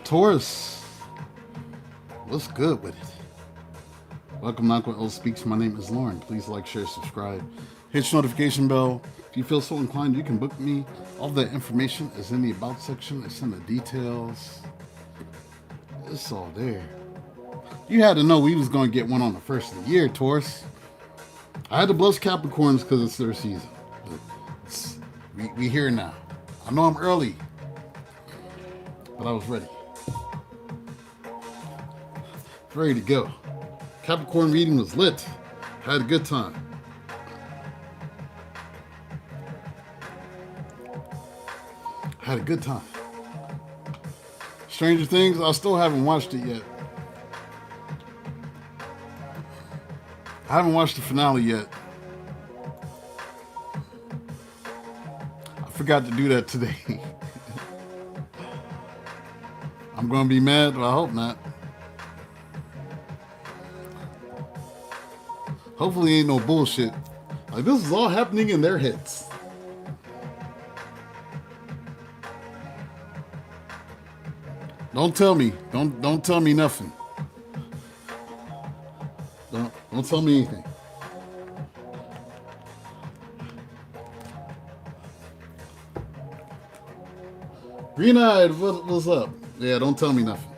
Taurus, what's good with it? Welcome to unclelspeaks. My name is Lauren. Please like, share, subscribe. Hit your notification bell. If you feel so inclined, you can book me. All that information is in the About section. It's in the details. It's all there. You had to know we was going to get one on the first of the year, Taurus. I had to bless Capricorns because it's their season. We here now. I know I'm early, but I was ready. Ready to go. Capricorn reading was lit. Had a good time. Had a good time. Stranger Things, I still haven't watched it yet. I haven't watched the finale yet. I forgot to do that today. I'm going to be mad, but I hope not. Hopefully ain't no bullshit. Like, this is all happening in their heads. Don't tell me. Don't tell me nothing. Don't tell me anything. Green-eyed, what's up? Yeah, don't tell me nothing.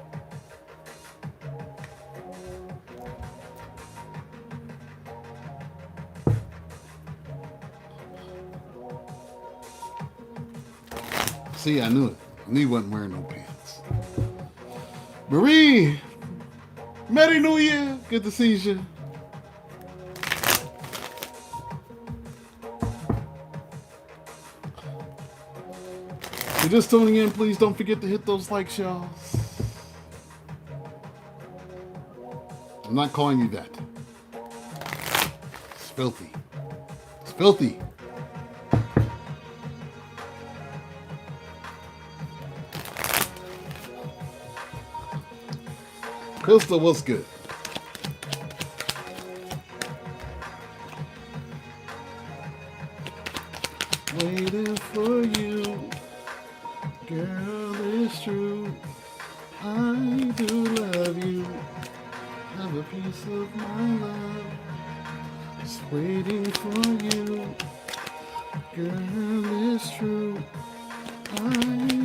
See, I knew it. I knew he wasn't wearing no pants. Marie! Merry New Year! Good to see you. If you're just tuning in, please don't forget to hit those likes, y'all. I'm not calling you that. It's filthy. It's filthy. Crystal, what's good? Waiting for you, girl, it's true. I do love you. Have a piece of my love. Just waiting for you, girl, it's true. I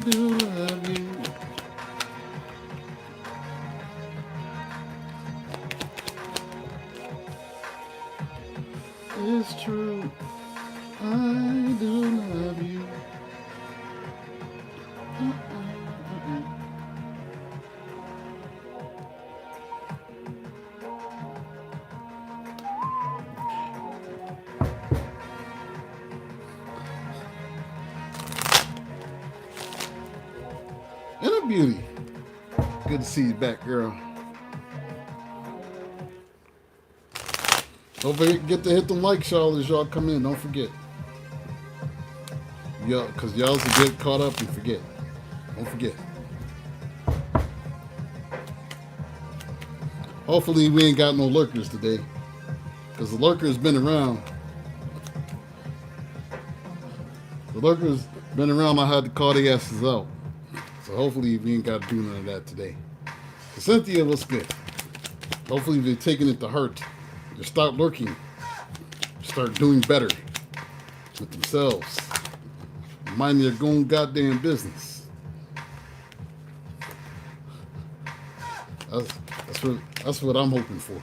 do love you. It's true. I do love you. And a beauty. Good to see you back, girl. Don't forget to hit them likes, y'all, as y'all come in. Don't forget. Yeah, because y'all will get caught up and forget. Don't forget. Hopefully we ain't got no lurkers today. Because the lurker's been around. The lurker's been around. I had to call the asses out. So hopefully we ain't got to do none of that today. So Cynthia, what's good? Hopefully they're taking it to heart. They start lurking. Start doing better with themselves. Mind their own goddamn business. That's what I'm hoping for.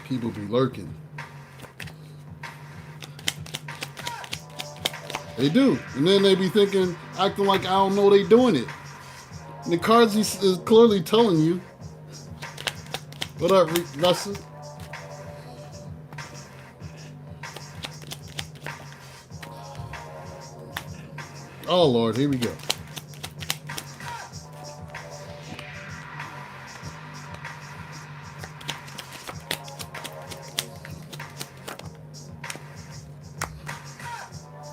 People be lurking. They do. And then they be thinking, acting like I don't know they doing it. And the cards is clearly telling you. What up, Russell? Oh, Lord, here we go.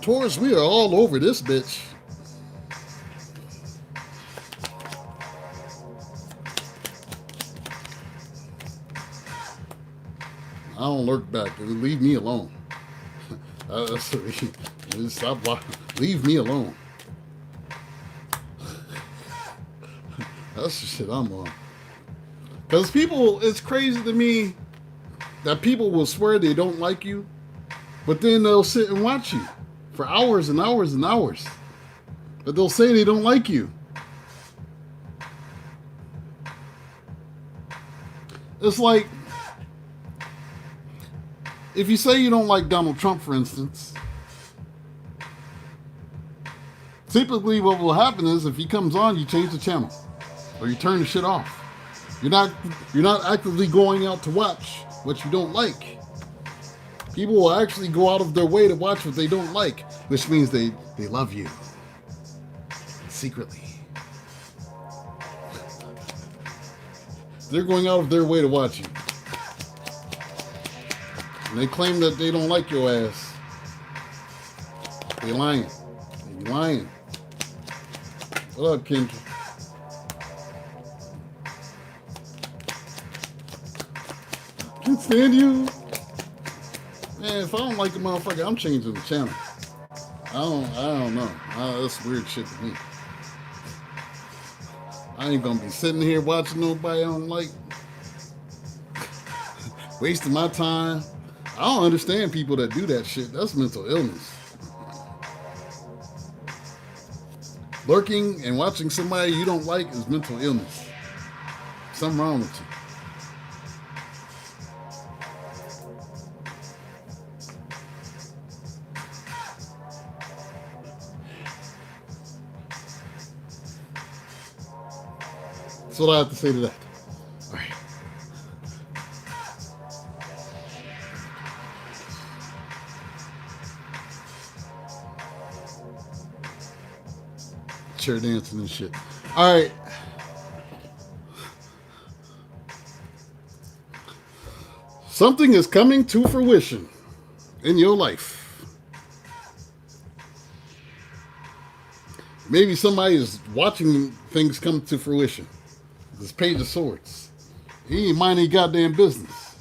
Taurus, we are all over this bitch. don't lurk back. Leave me alone. Stop. Leave me alone. That's the shit I'm on. Because people, it's crazy to me that people will swear they don't like you, but then they'll sit and watch you for hours and hours and hours. But they'll say they don't like you. It's like, if you say you don't like Donald Trump, for instance, typically what will happen is if he comes on, you change the channel or you turn the shit off. You're not actively going out to watch what you don't like. People will actually go out of their way to watch what they don't like, which means they love you secretly. They're going out of their way to watch you. And they claim that they don't like your ass. They lying. They lying. What up, Kendra? Can't stand you. Man, if I don't like a motherfucker, I'm changing the channel. I don't know. That's weird shit to me. I ain't gonna be sitting here watching nobody I don't like. Wasting my time. I don't understand people that do that shit. That's mental illness. Lurking and watching somebody you don't like is mental illness. Something wrong with you. That's what I have to say to that. All right. Chair dancing and shit. All right. Something is coming to fruition in your life. Maybe somebody is watching things come to fruition. This Page of Swords. He ain't mind any goddamn business.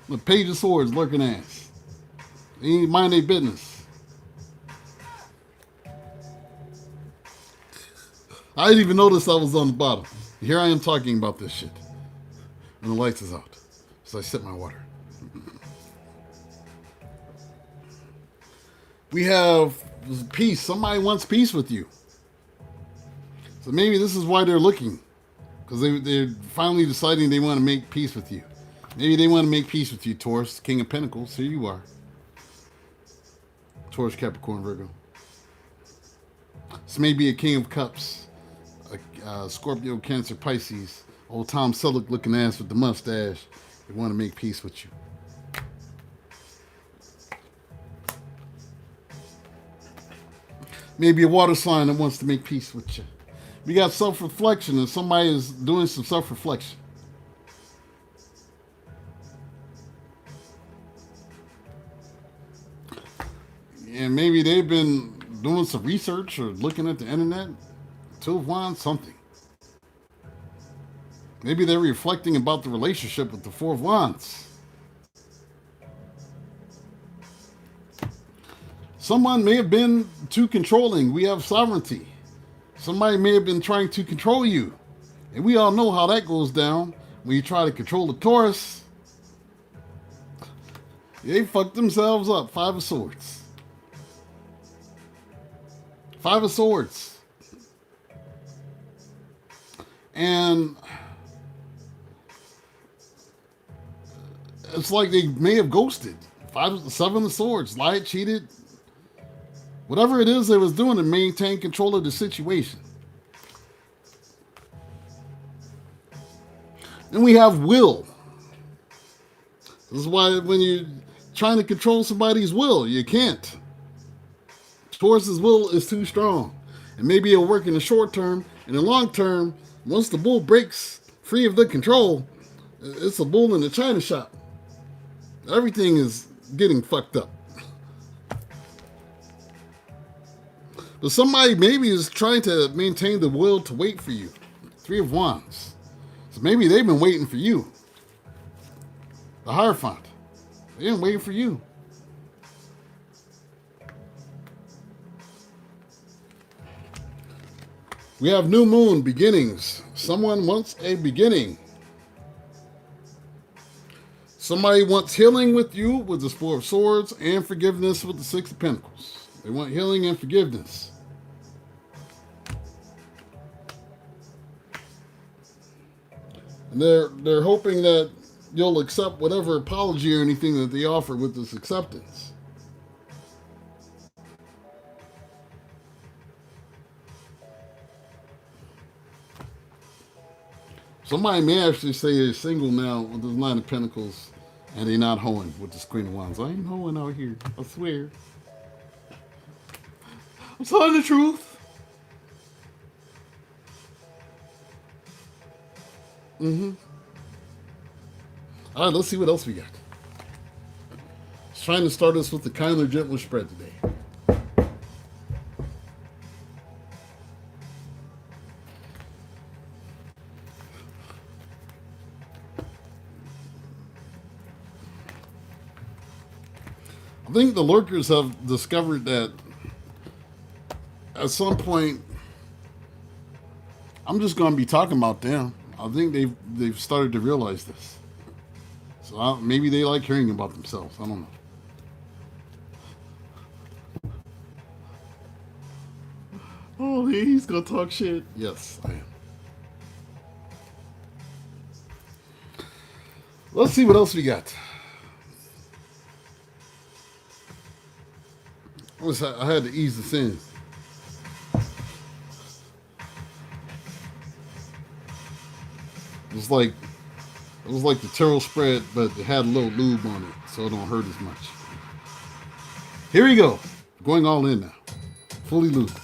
The Page of Swords lurking ass. He ain't mind their business. I didn't even notice I was on the bottom. Here I am talking about this shit. And the lights is out. So I sip my water. We have peace. Somebody wants peace with you. So maybe this is why they're looking. Because they're finally deciding they want to make peace with you. Maybe they want to make peace with you, Taurus, King of Pentacles. Here you are. Taurus, Capricorn, Virgo. This may be a King of Cups. A Scorpio, Cancer, Pisces. Old Tom Selleck looking ass with the mustache. They want to make peace with you. Maybe a water sign that wants to make peace with you. We got self-reflection, and somebody is doing some self-reflection. And maybe they've been doing some research or looking at the internet. Two of Wands, something. Maybe they're reflecting about the relationship with the Four of Wands. Someone may have been too controlling. We have sovereignty. Somebody may have been trying to control you. And we all know how that goes down when you try to control the Taurus. They fucked themselves up. Five of Swords. Five of Swords. And it's like they may have ghosted. Seven of Swords. Lied, cheated. Whatever it is they was doing to maintain control of the situation. Then we have will. This is why when you're trying to control somebody's will, you can't. Taurus's will is too strong. And maybe it'll work in the short term. In the long term, once the bull breaks free of the control, it's a bull in the china shop. Everything is getting fucked up. But somebody maybe is trying to maintain the will to wait for you. Three of Wands. So maybe they've been waiting for you. The Hierophant. They've been waiting for you. We have new moon beginnings. Someone wants a beginning. Somebody wants healing with you with the Four of Swords and forgiveness with the Six of Pentacles. They want healing and forgiveness. And they're hoping that you'll accept whatever apology or anything that they offer with this acceptance. Somebody may actually say they're single now with the Nine of Pentacles and they're not hoeing with the Queen of Wands. I ain't hoeing out here, I swear. I'm telling the truth. All right, let's see what else we got. Just trying to start us with the kinder, gentler spread today. I think the lurkers have discovered that at some point, I'm just going to be talking about them. I think they've started to realize this. So maybe they like hearing about themselves. I don't know. Oh, he's going to talk shit. Yes, I am. Let's see what else we got. I had to ease this in. It was like the tarot spread, but it had a little lube on it, so it don't hurt as much. Here we go. Going all in now. Fully lubed.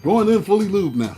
Going in fully lubed now.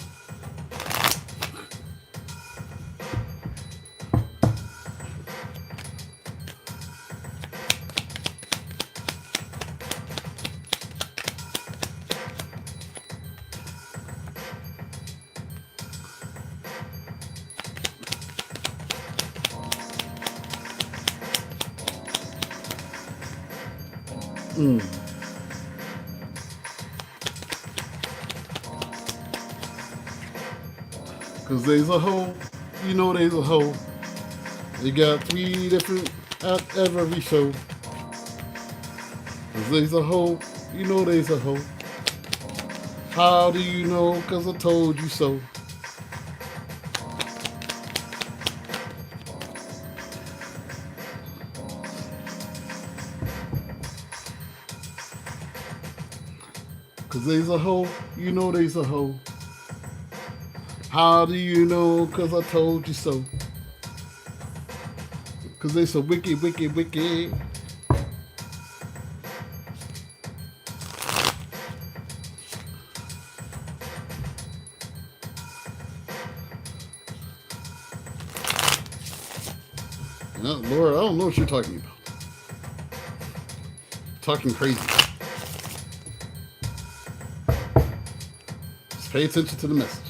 Cause there's a hoe, you know there's a hoe. They got 3 different at every show. Cause there's a hoe, you know there's a hoe. How do you know? Cause I told you so. Cause there's a hoe, you know there's a hoe. How do you know? Cause I told you so. Cause they so wicked, wicked, wicked. No, Lord, I don't know what you're talking about. Talking crazy. Just pay attention to the messages.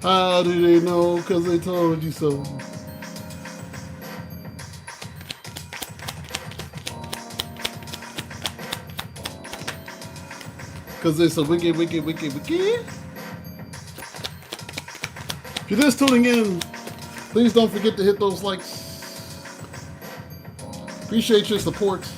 How do they know? Cause they told you so. Cause they're so wicked, wicked, wicked, wicked. If you're just tuning in, please don't forget to hit those likes. Appreciate your support.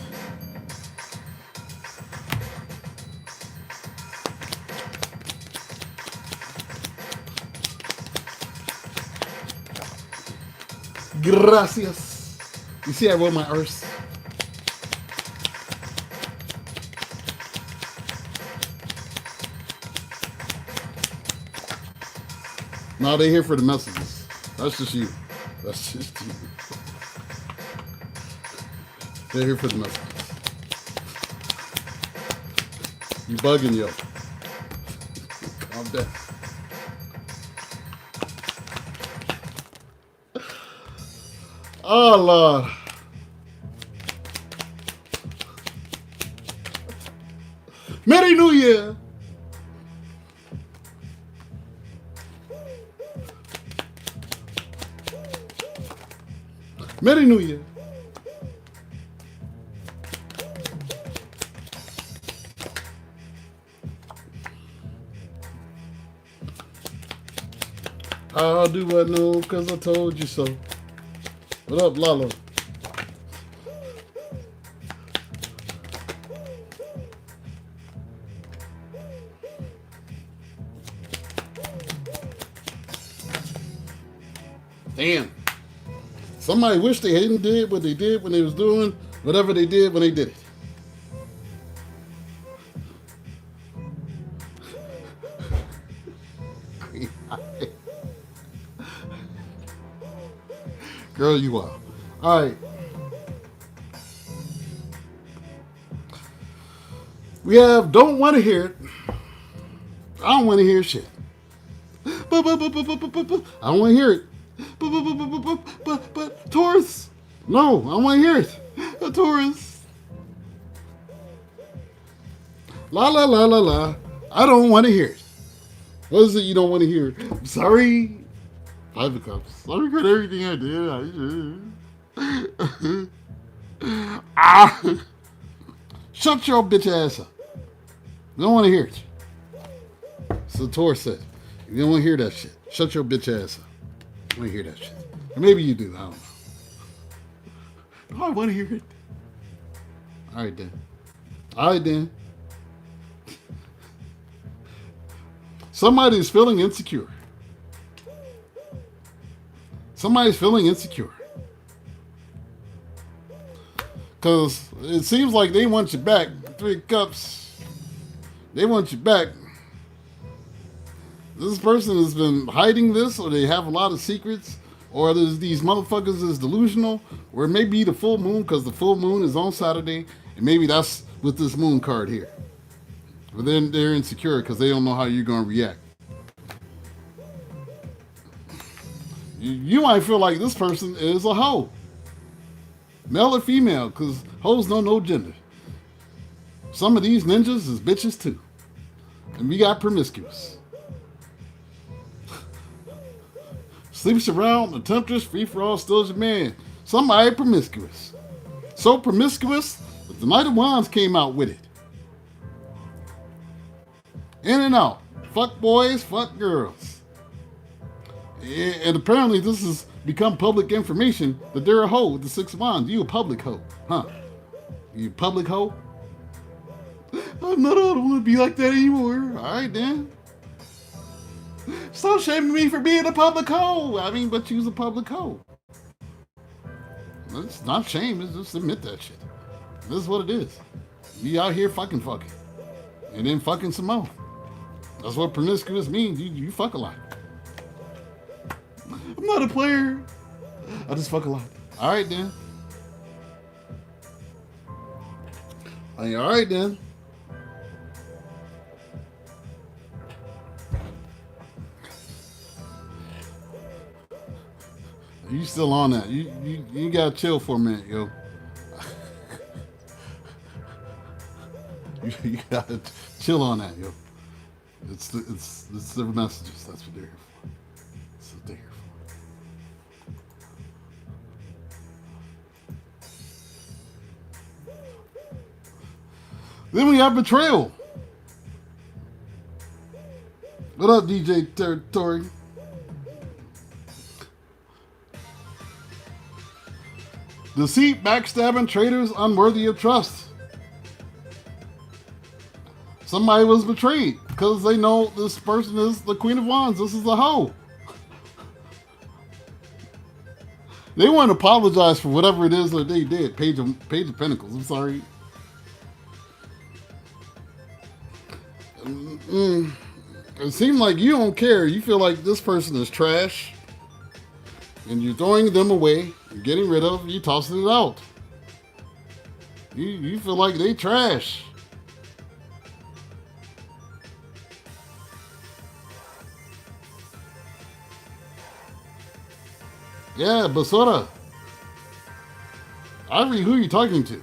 Gracias. You see I roll my R's. No, they're here for the messages. That's just you. That's just you. They're here for the messages. You bugging, yo. Calm down. Oh, Lord. Merry New Year. Merry New Year. How do I know? Because I told you so. What up, Lalo? Damn. Somebody wish they hadn't did what they did when they was doing whatever they did when they did it. Girl, you are. All right. We have don't want to hear it. I don't want to hear shit. I don't want to hear it. But Taurus. No, I want to hear it. Taurus. La la la la la. I don't want to hear it. What is it you don't want to hear? I'm sorry. 5 of Cups. Sorry for everything I did. Shut your bitch ass up. You don't want to hear it. So Taurus said, you don't want to hear that shit. Shut your bitch ass up. I want to hear that shit. Or maybe you do. I don't know. Oh, I want to hear it. All right, then. All right, then. Somebody's feeling insecure. Somebody's feeling insecure. Because it seems like they want you back. 3 of Cups. They want you back. This person has been hiding this, or they have a lot of secrets, or there's these motherfuckers is delusional, or it may be the full moon, because the full moon is on Saturday, and maybe that's with this moon card here. But then they're insecure because they don't know how you're going to react. You might feel like this person is a hoe. Male or female, because hoes know no gender. Some of these ninjas is bitches too. And we got promiscuous. Sleeps around, the temptress, free for all, still your man. Somebody promiscuous. So promiscuous that the Knight of Wands came out with it. In and out. Fuck boys, fuck girls. And apparently this has become public information that they're a hoe with the 6 of Wands. You a public hoe, huh? You a public hoe? I'm not, I don't want to be like that anymore. All right, then. Stop shaming me for being a public hoe. I mean, but you's a public hoe. It's not shame, it's just admit that shit. This is what it is. You out here fucking. And then fucking some more. That's what promiscuous means. You fuck a lot. I'm not a player. I just fuck a lot. All right, then. All right, then. You still on that? You gotta chill for a minute, yo. you gotta chill on that, yo. It's the messages. That's what they're here for. That's what they're here for. Then we have betrayal. What up, DJ Territory? Deceit, backstabbing, traitors unworthy of trust. Somebody was betrayed because they know this person is the Queen of Wands. This is a hoe. They want to apologize for whatever it is that they did. Page of Pentacles. I'm sorry. It seems like you don't care. You feel like this person is trash. And you're throwing them away. You're getting rid of. You're tossing it out. You feel like they trash. Yeah, Basura. I read who you're talking to. If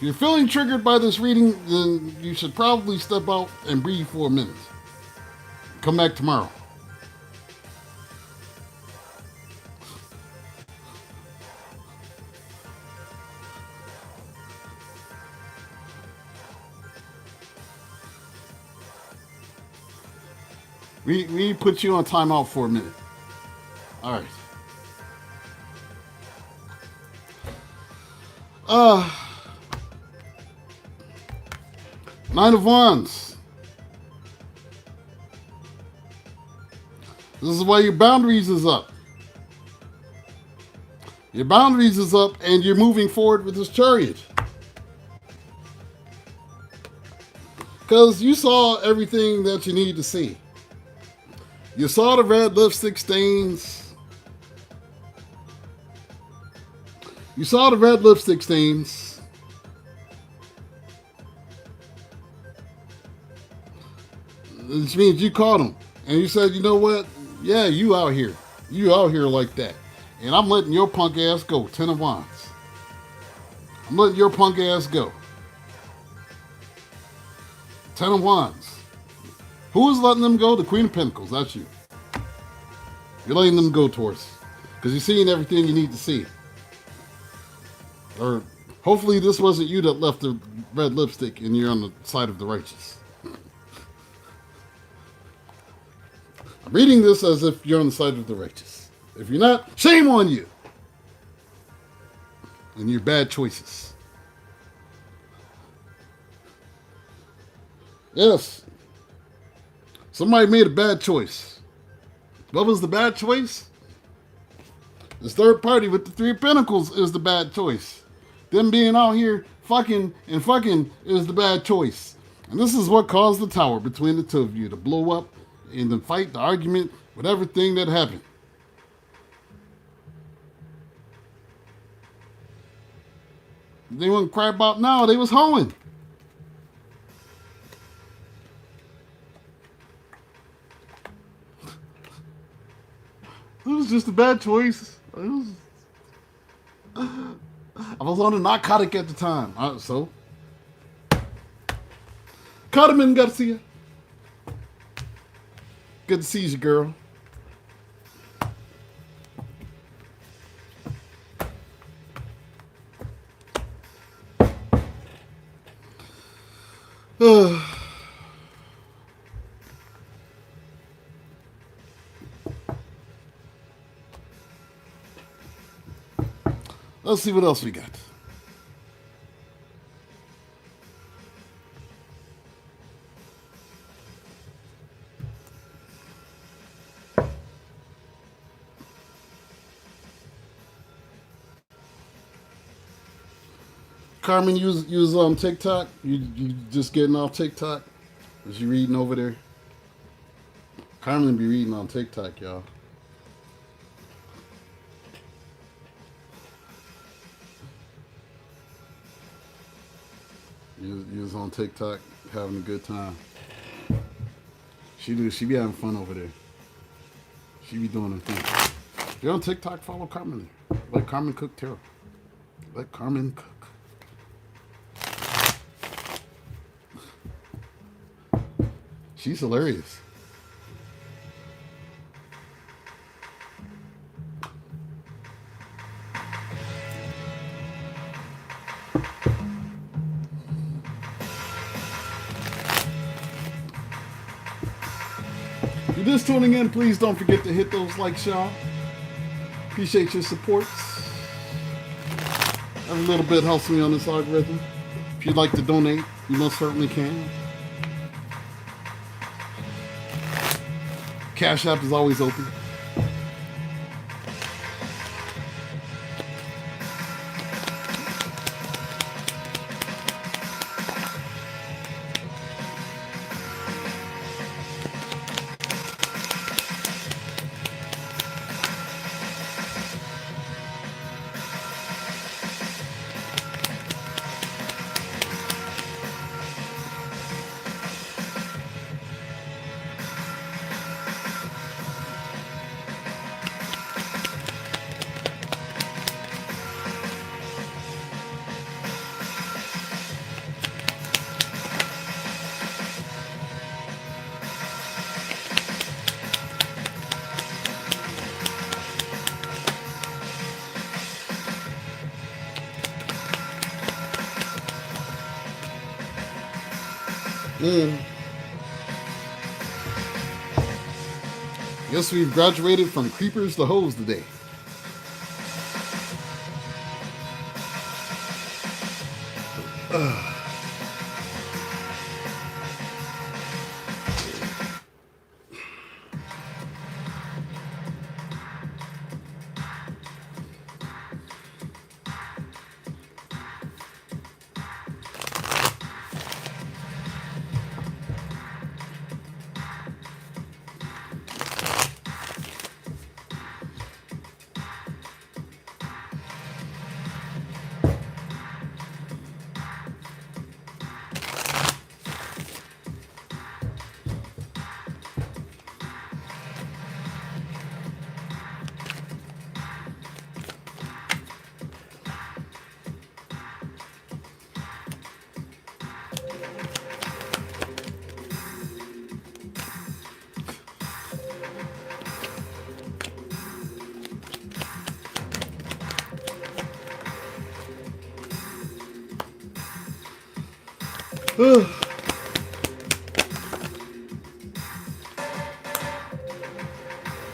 you're feeling triggered by this reading, then you should probably step out and breathe for a minute. Come back tomorrow. We put you on timeout for a minute. All right. Nine of Wands. This is why your boundaries is up. Your boundaries is up and you're moving forward with this Chariot. Because you saw everything that you needed to see. You saw the red lipstick stains. You saw the red lipstick stains. Which means you caught them. And you said, you know what? Yeah, you out here. You out here like that. And I'm letting your punk ass go. 10 of Wands. I'm letting your punk ass go. 10 of Wands. Who is letting them go? The Queen of Pentacles. That's you. You're letting them go, Taurus. Because you're seeing everything you need to see. Or hopefully this wasn't you that left the red lipstick and you're on the side of the righteous. I'm reading this as if you're on the side of the righteous. If you're not, shame on you. And your bad choices. Yes. Somebody made a bad choice. What was the bad choice? This third party with the 3 of Pentacles is the bad choice. Them being out here fucking is the bad choice. And this is what caused the tower between the two of you to blow up in the fight, the argument, with everything that happened. They wouldn't cry about now, they was hoeing. It was just a bad choice. I was on a narcotic at the time. So, Carmen Garcia. Good to see you, girl. Let's see what else we got. Carmen, you was on TikTok? You just getting off TikTok? Was you reading over there? Carmen be reading on TikTok, y'all. You was on TikTok having a good time. She be having fun over there. She be doing her thing. If you're on TikTok, follow Carmen there. Let Carmen cook tarot. Let Carmen cook. She's hilarious. If you're just tuning in, please don't forget to hit those likes, y'all. Appreciate your support. Every little bit helps me on this algorithm. If you'd like to donate, you most certainly can. Cashapp is always open. Guess we've graduated from creepers to hoes today.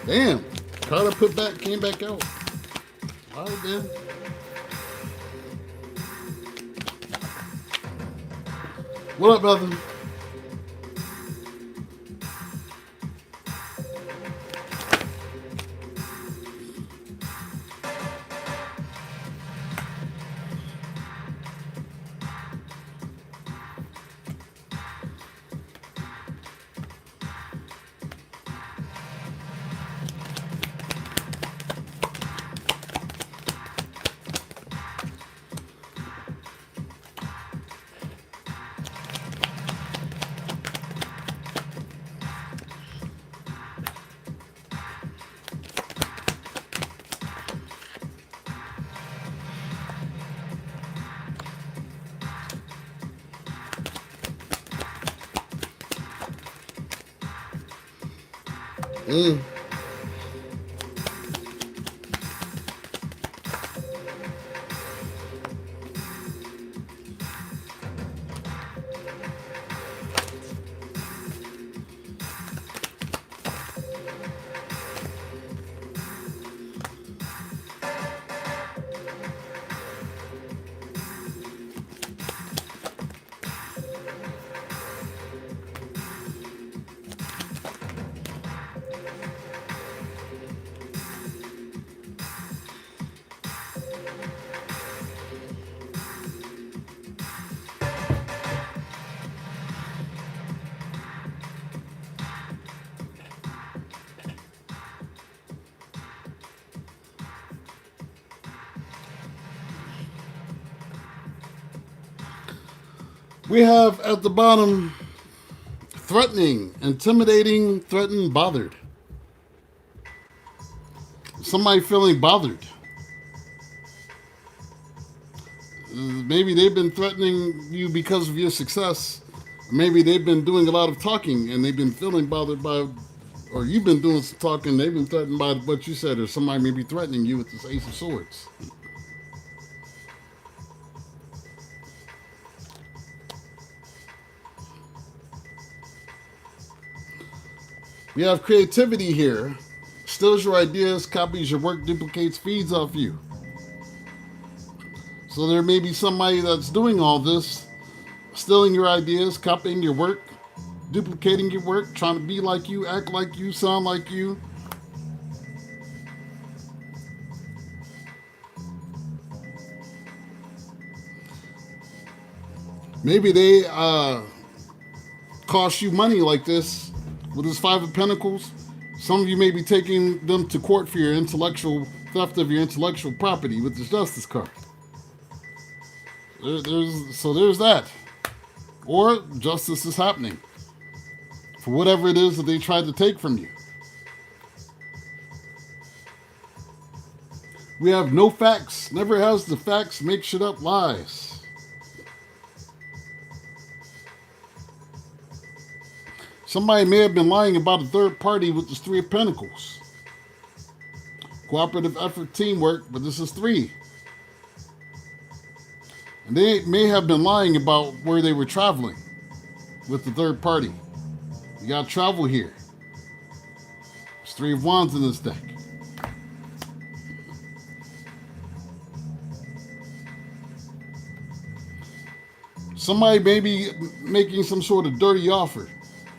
Damn, Carter came back out. All right, man. What up, brother? We have at the bottom threatening, intimidating, threatened, bothered. Somebody feeling bothered. Maybe they've been threatening you because of your success. Maybe they've been doing a lot of talking and they've been feeling bothered by, or you've been doing some talking, they've been threatened by what you said, or somebody may be threatening you with this Ace of Swords. We have creativity here. Steals your ideas, copies your work, duplicates, feeds off you. So there may be somebody that's doing all this, stealing your ideas, copying your work, duplicating your work, trying to be like you, act like you, sound like you. Maybe they cost you money like this with this Five of Pentacles. Some of you may be taking them to court for your intellectual theft of your intellectual property with this Justice card. There's that. Or justice is happening for whatever it is that they tried to take from you. We have no facts. Never has the facts. Make shit up, lies. Somebody may have been lying about a third party with this Three of Pentacles. Cooperative effort, teamwork, but this is three. And they may have been lying about where they were traveling. with the third party. You got travel here. There's 3 of Wands in this deck. Somebody may be making some sort of dirty offer.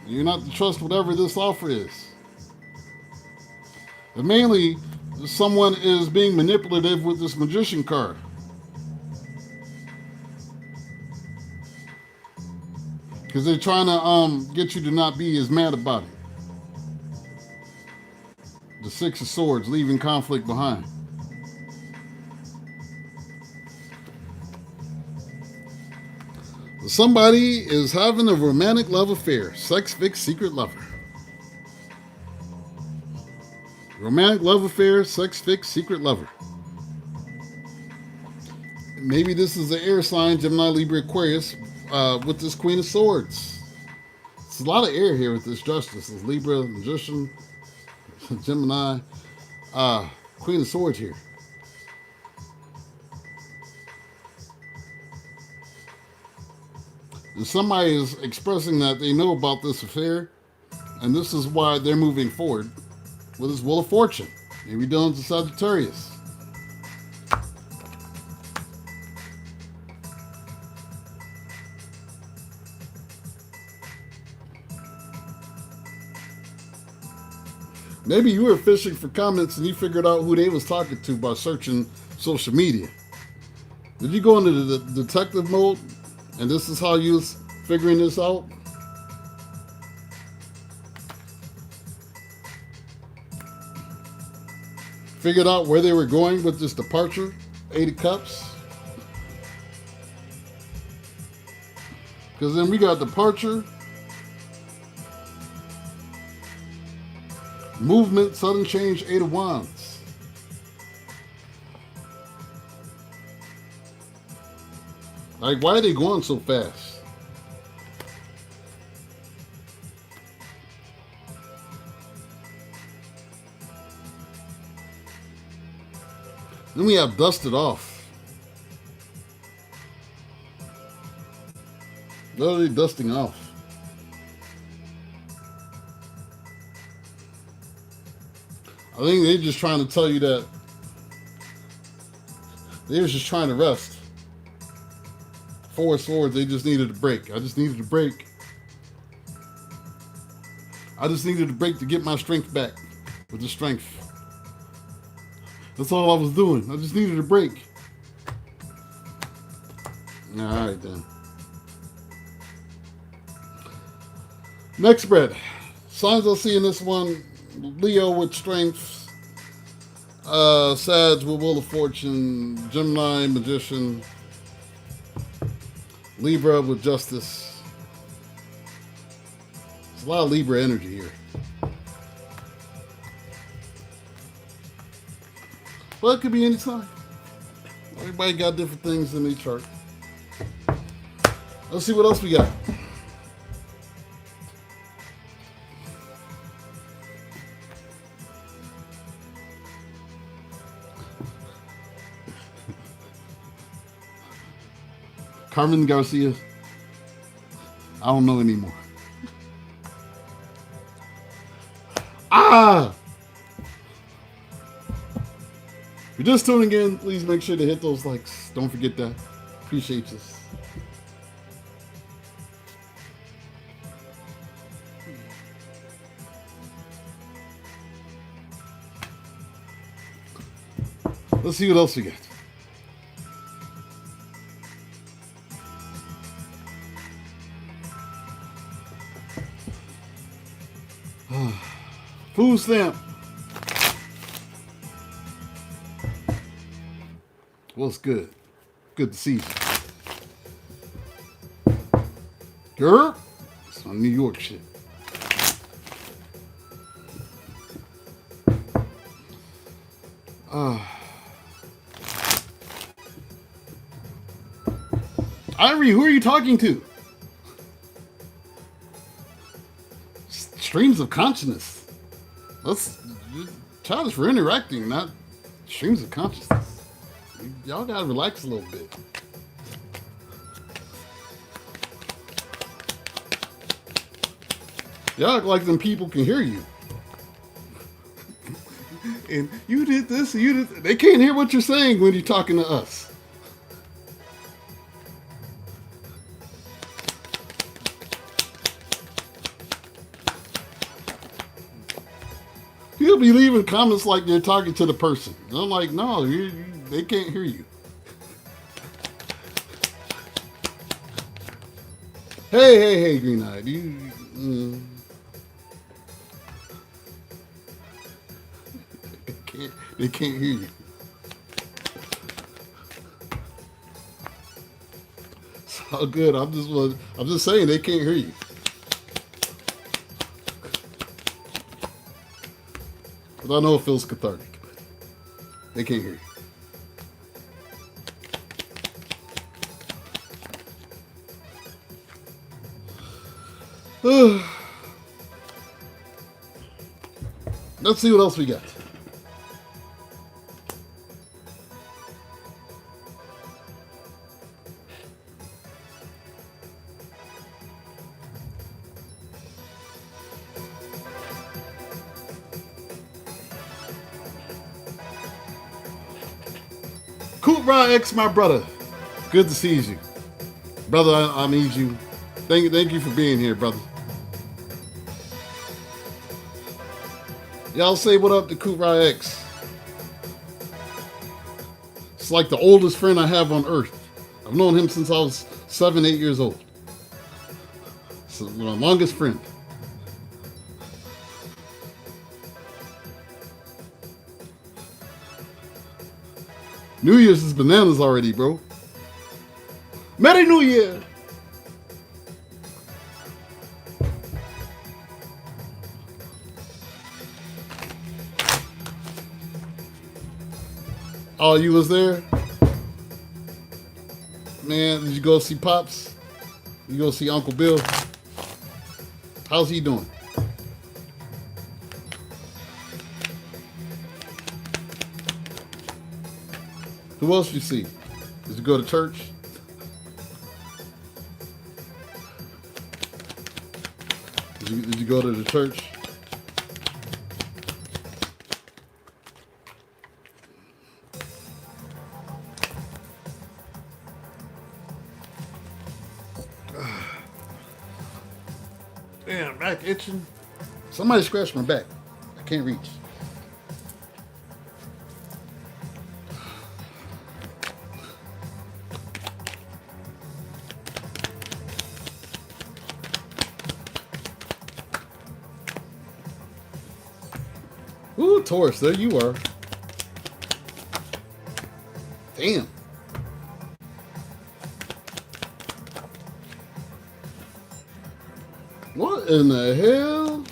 You're not to trust whatever this offer is. But mainly, someone is being manipulative with this Magician card. Because they're trying to get you to not be as mad about it. The 6 of Swords, leaving conflict behind. Somebody is having a romantic love affair. Sex fix secret lover. Romantic love affair, sex fix secret lover. Maybe this is the air sign, Gemini, Libra, Aquarius, with this Queen of Swords. It's a lot of air here with this Justice. This Libra, Magician, Gemini, Queen of Swords here. And somebody is expressing that they know about this affair, and this is why they're moving forward with this Wheel of Fortune. Maybe dealing with Sagittarius. Maybe you were fishing for comments and you figured out who they was talking to by searching social media. Did you go into the detective mode? And this is how you was figuring this out? Figured out where they were going with this departure? 8 of Cups. Because then we got departure, movement, sudden change, 8 of Wands. Like, why are they going so fast? Then we have dusted off. Literally dusting off. I think they're just trying to tell you that they were just trying to rest. 4 of Swords, they just needed a break. I just needed a break. I just needed a break to get my strength back with the strength. That's all I was doing. I just needed a break. All right, then. Next spread. Signs I see in this one, Leo with strength, Sag with Wheel of Fortune, Gemini, Magician, Libra with Justice. There's a lot of Libra energy here. Well, it could be any sign. Everybody got different things in their chart. Let's see what else we got. Carmen Garcia. I don't know anymore. Ah! If you're just tuning in, please make sure to hit those likes. Don't forget that. Appreciate you. Let's see what else we got. Food stamp. What's good? Good to see you. Girl, it's on New York shit. Ivory, who are you talking to? Streams of consciousness. Let's challenge for interacting, not streams of consciousness. Y'all gotta relax a little bit. Y'all act like them people can hear you. And you did this, and you did. They can't hear what you're saying when you're talking to us. You'll be leaving comments like you're talking to the person. And I'm like, no, they can't hear you. Hey, Green Eye. They can't hear you. It's all good. I'm just saying they can't hear you. But I know it feels cathartic. But they can't hear you. Let's see what else we got. Coopra X, my brother. Good to see you. Brother, I need you. Thank you for being here, brother. Y'all say what up to Coopra X. It's like the oldest friend I have on earth. I've known him since I was 7, 8 years old. It's my longest friend. New Year's is bananas already, bro. Merry New Year! Oh, you was there? Man, did you go see Pops? You go see Uncle Bill? How's he doing? Who else you see? Did you go to church? Did you go to the church? Damn, back itching. Somebody scratched my back. I can't reach. Ooh, Taurus, there you are. Damn. What in the hell?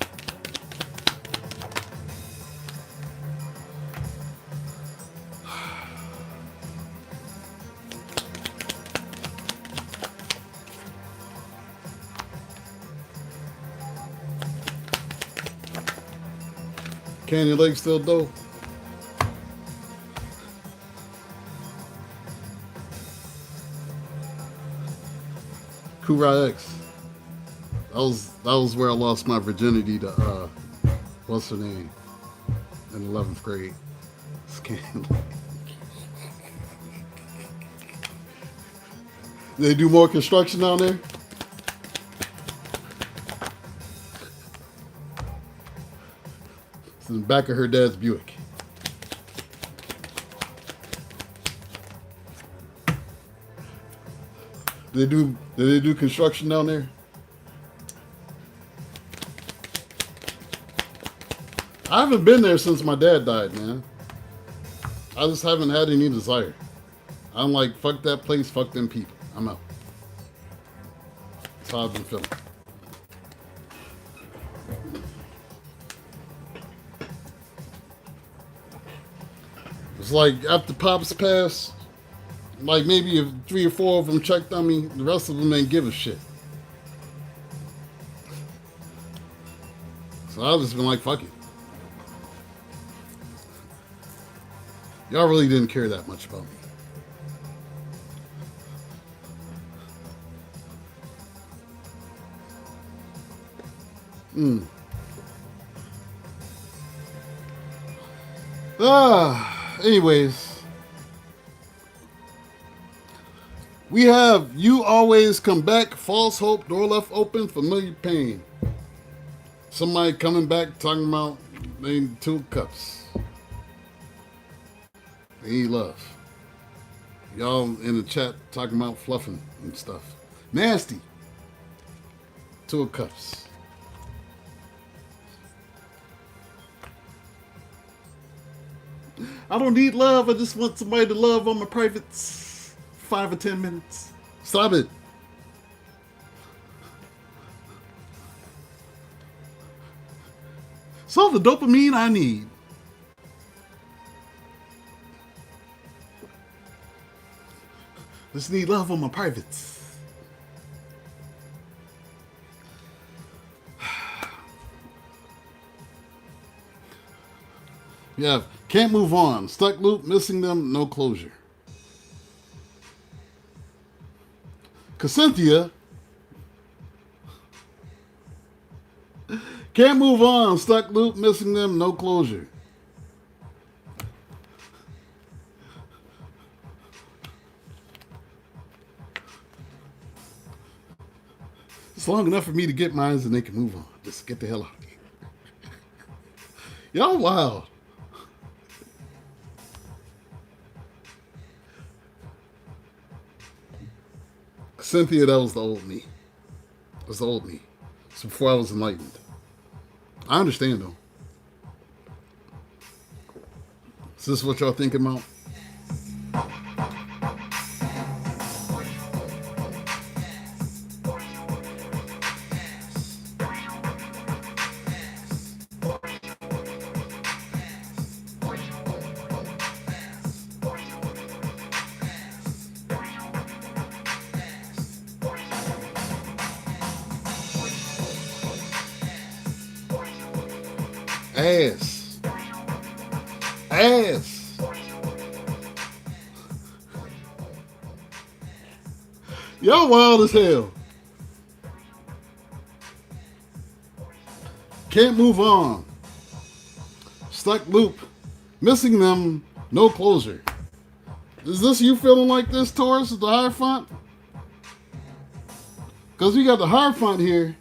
Can your legs still dope? Coopra X. That was where I lost my virginity to what's her name? In 11th grade. They do more construction down there? It's in the back of her dad's Buick. Did they do construction down there? I haven't been there since my dad died, man. I just haven't had any desire. I'm like, fuck that place, fuck them people. I'm out. That's how I've been feeling. It's like after Pops passed, like maybe if 3 or 4 of them checked on me, the rest of them ain't give a shit. So I've just been like, fuck it. Y'all really didn't care that much about me. Anyways, we have you always come back, false hope, door left open, familiar pain. Somebody coming back talking about they need 2 cups. They need love. Y'all in the chat talking about fluffing and stuff. Nasty. 2 cups. I don't need love. I just want somebody to love on my privates. 5 or 10 minutes. Stop it. It's all the dopamine I need. Just need love on my privates. Yeah, can't move on. Stuck loop, missing them, no closure. Cynthia, can't move on. Stuck loop, missing them, no closure. It's long enough for me to get mine and they can move on. Just get the hell out of here. Y'all wild. Cynthia, that was the old me. That was the old me. It's before I was enlightened. I understand, though. Is this what y'all thinking about? Ass. Ass. Y'all wild as hell. Can't move on. Stuck loop. Missing them. No closure. Is this you feeling like this, Taurus, with the Hierophant? Because we got the Hierophant here.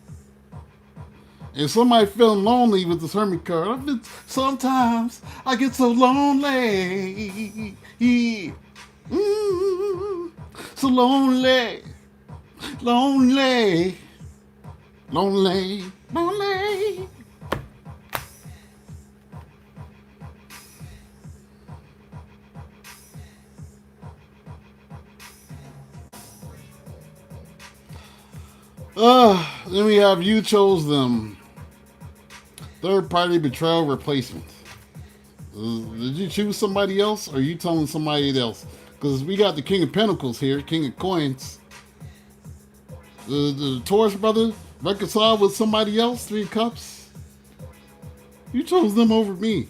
And somebody feeling lonely with this Hermit card. Sometimes I get so lonely. Yeah. So lonely. Lonely. Lonely. Lonely. Then we have you chose them. Third party betrayal replacement. Did you choose somebody else or are you telling somebody else? Because we got the King of Pentacles here, King of Coins. The Taurus brother reconciled with somebody else, 3 cups. You chose them over me.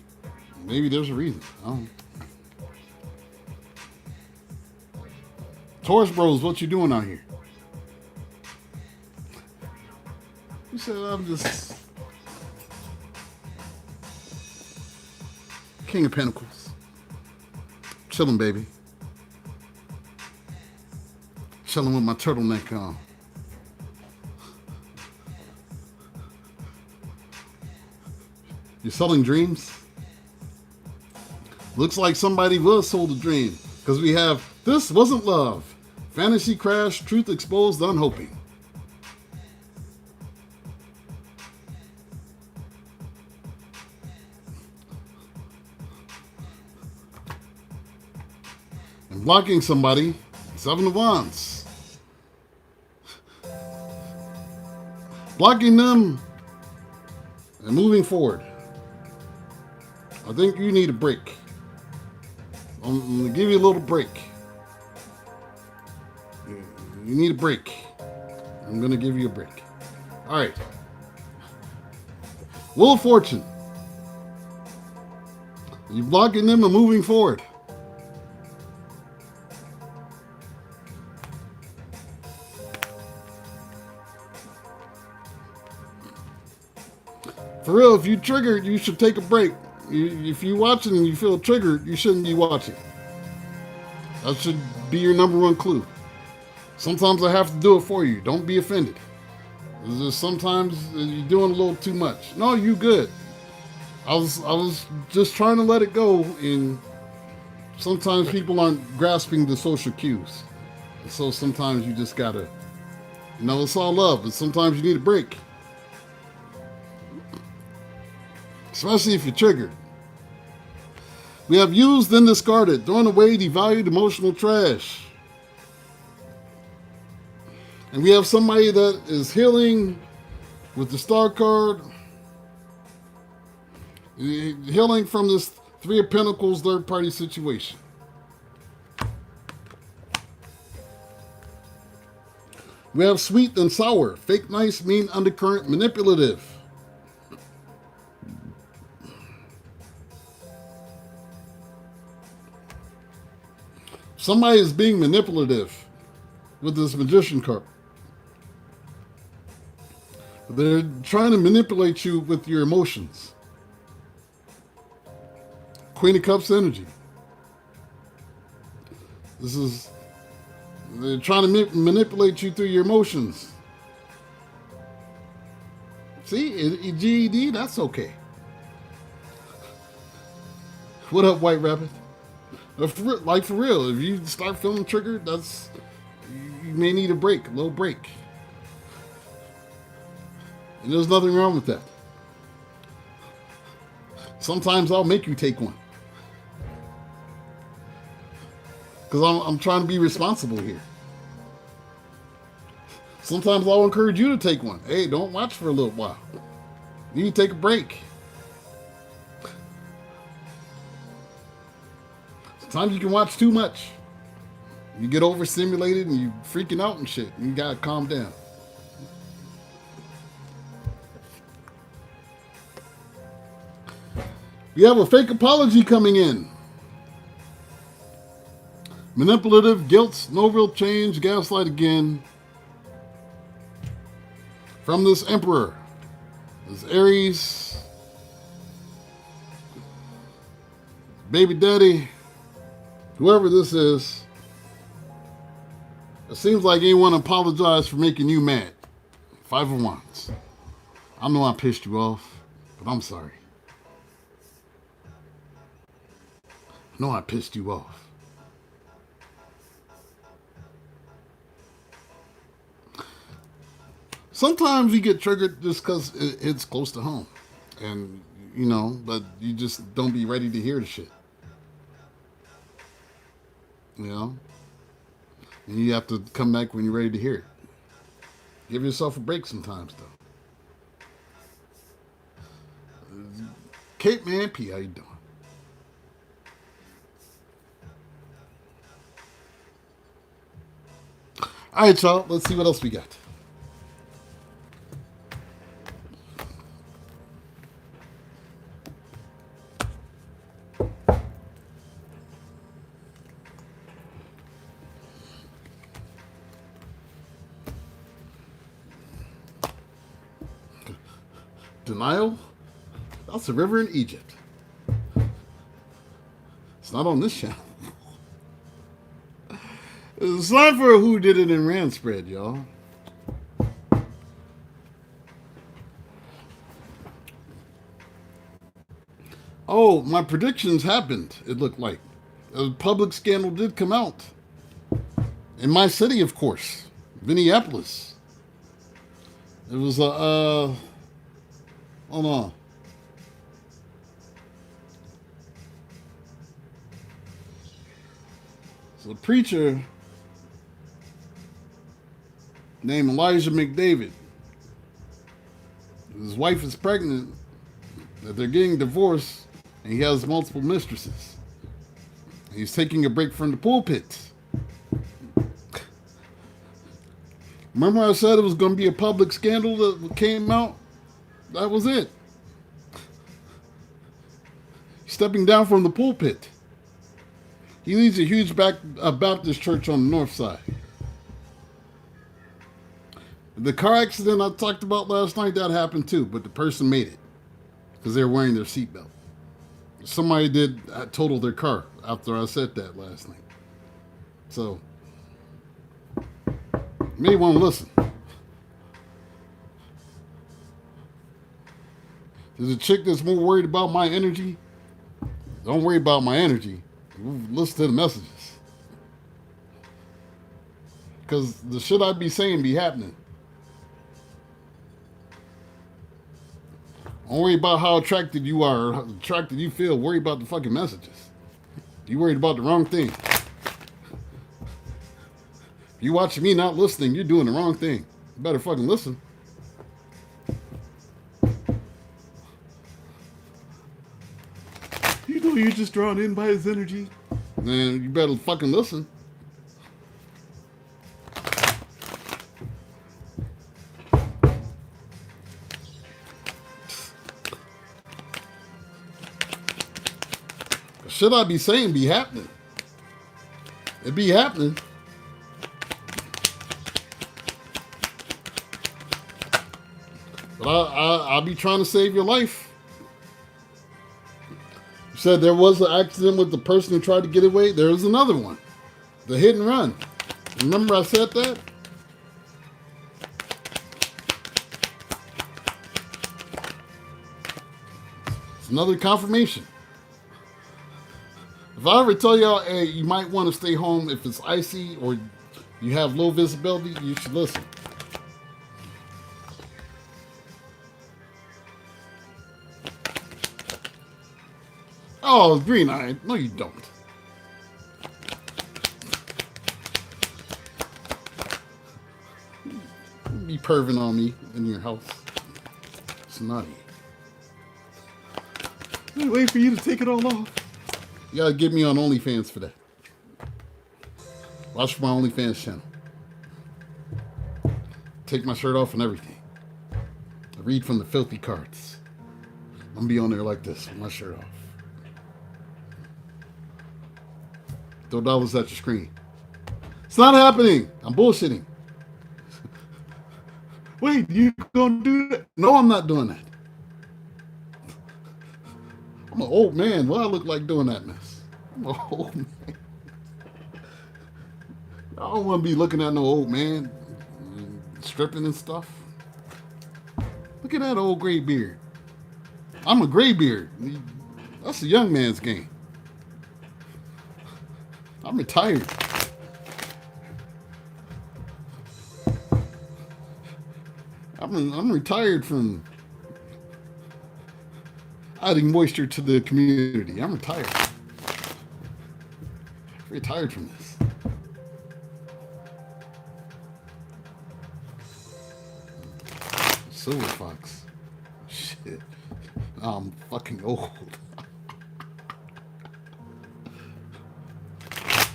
Maybe there's a reason. I don't know. Taurus bros, what you doing out here? You said I'm just King of Pentacles. Chilling, baby. Chilling with my turtleneck on. You're selling dreams? Looks like somebody was sold a dream. Because we have, this wasn't love. Fantasy crash, truth exposed, unhoping. And blocking somebody, 7 of Wands. Blocking them and moving forward. I think you need a break. I'm going to give you a little break. You need a break. I'm going to give you a break. All right. Wheel of Fortune. You're blocking them and moving forward. For real, if you triggered, you should take a break. If you're watching and you feel triggered, you shouldn't be watching. That should be your number one clue. Sometimes I have to do it for you. Don't be offended. It's just sometimes you're doing a little too much. No, you good. I was just trying to let it go, and sometimes people aren't grasping the social cues. So sometimes you just gotta, it's all love, but sometimes you need a break. Especially if you're triggered. We have used and discarded, throwing away devalued emotional trash. And we have somebody that is healing with the star card. Healing from this Three of Pentacles third party situation. We have sweet and sour. Fake nice, mean, undercurrent, manipulative. Somebody is being manipulative with this Magician card. They're trying to manipulate you with your emotions. Queen of Cups energy. They're trying to manipulate you through your emotions. See, GED, that's okay. What up, White Rabbit? Like for real, if you start feeling triggered, you may need a break, a little break. And there's nothing wrong with that. Sometimes I'll make you take one. Because I'm trying to be responsible here. Sometimes I'll encourage you to take one. Hey, don't watch for a little while. You need to take a break. Sometimes you can watch too much. You get overstimulated and you freaking out and shit. And you gotta calm down. We have a fake apology coming in. Manipulative, guilt, no real change, gaslight again. From this Emperor. This Aries. Baby daddy. Whoever this is. It seems like anyone apologized for making you mad. Five of Wands. I know I pissed you off, but I'm sorry. I know I pissed you off. Sometimes you get triggered just because it's close to home. And, but you just don't be ready to hear the shit. And you have to come back when you're ready to hear it. Give yourself a break sometimes, though. Kate Man P, how you doing? All right, y'all. Let's see what else we got. Denial? That's a river in Egypt. It's not on this channel. It's time for a Who Did It in Rand spread, y'all. Oh, my predictions happened, it looked like. A public scandal did come out. In my city, of course. Minneapolis. It was hold on. So a preacher named Elijah McDavid. His wife is pregnant, that they're getting divorced, and he has multiple mistresses. He's taking a break from the pulpit. Remember I said it was going to be a public scandal that came out? That was it. Stepping down from the pulpit. He leads a huge Baptist church on the north side. The car accident I talked about last night, that happened too, but the person made it. because they're wearing their seatbelt. Somebody did total their car after I said that last night. So, you may want to listen. There's a chick that's more worried about my energy. Don't worry about my energy. Listen to the messages. Because the shit I be saying be happening. Don't worry about how attracted you are or how attracted you feel. Worry about the fucking messages. You worried about the wrong thing. If you watching me not listening, you're doing the wrong thing. You better fucking listen. You know you're just drawn in by his energy. Man, you better fucking listen. Shit I be saying be happening. It be happening. But I'll be trying to save your life. You said there was an accident with the person who tried to get away. There was another one. The hit and run. Remember I said that? It's another confirmation. If I ever tell y'all, hey, you might want to stay home if it's icy or you have low visibility, you should listen. Oh, green eye. No, you don't. You be perving on me in your house. It's naughty. I wait for you to take it all off. You gotta get me on OnlyFans for that. Watch my OnlyFans channel. Take my shirt off and everything. I read from the filthy cards. I'm gonna be on there like this with my shirt off. Throw dollars at your screen. It's not happening. I'm bullshitting. Wait, you gonna do that? No, I'm not doing that. I'm an old man. What do I look like doing that mess? I'm an old man. I don't want to be looking at no old man stripping and stuff. Look at that old gray beard. I'm a gray beard. That's a young man's game. I'm retired. I'm retired from adding moisture to the community. I'm retired. Retired from this. Silver fox. Shit. I'm fucking old.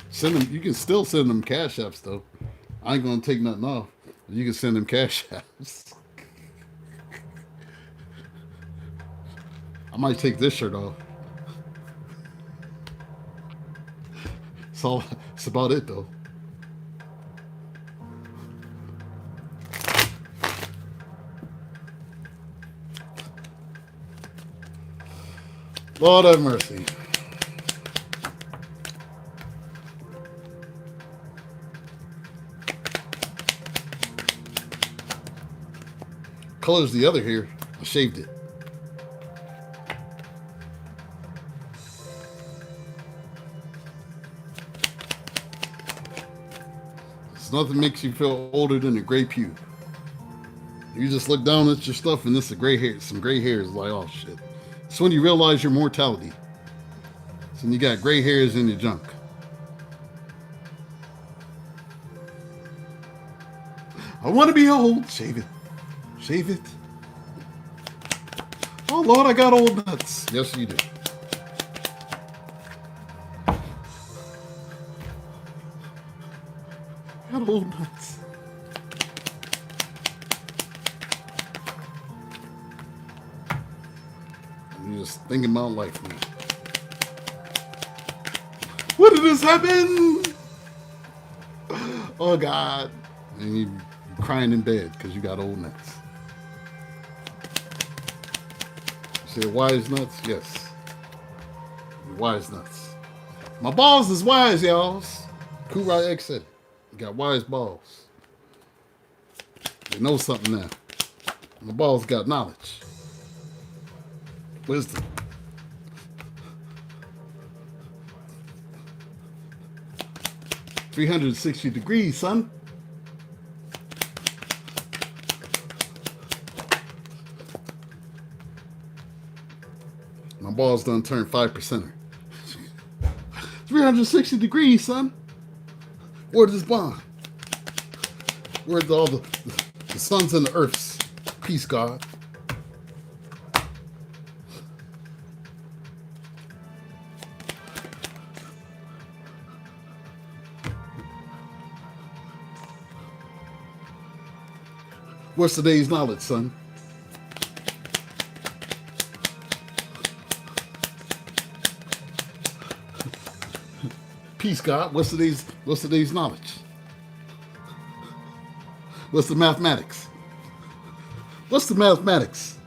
Send them. You can still send them cash apps though. I ain't gonna take nothing off. You can send them cash apps. I might take this shirt off. It's about it though. Lord have mercy. Color's the other hair. I shaved it. It's nothing makes you feel older than a gray pube. You just look down at your stuff and this is a gray hair. Some gray hairs. Like, oh shit. It's when you realize your mortality. It's when you got gray hairs in your junk. I want to be old. Shave it. Shave it. Oh Lord, I got old nuts. Yes, you do. I got old nuts. I'm just thinking about life now. What did this happen? Oh God. And you crying in bed because you got old nuts. Say wise nuts? Yes. Wise nuts. My balls is wise, y'all. Cool Rod X said it. You got wise balls. They know something now. My balls got knowledge. Wisdom. "360 degrees, son." My balls done turned 5%er. 360 degrees, son. Where's this bond? Where's all the suns and the earths? Peace, God. What's today's knowledge, son? Peace, God. What's today's knowledge? What's the mathematics? What's the mathematics?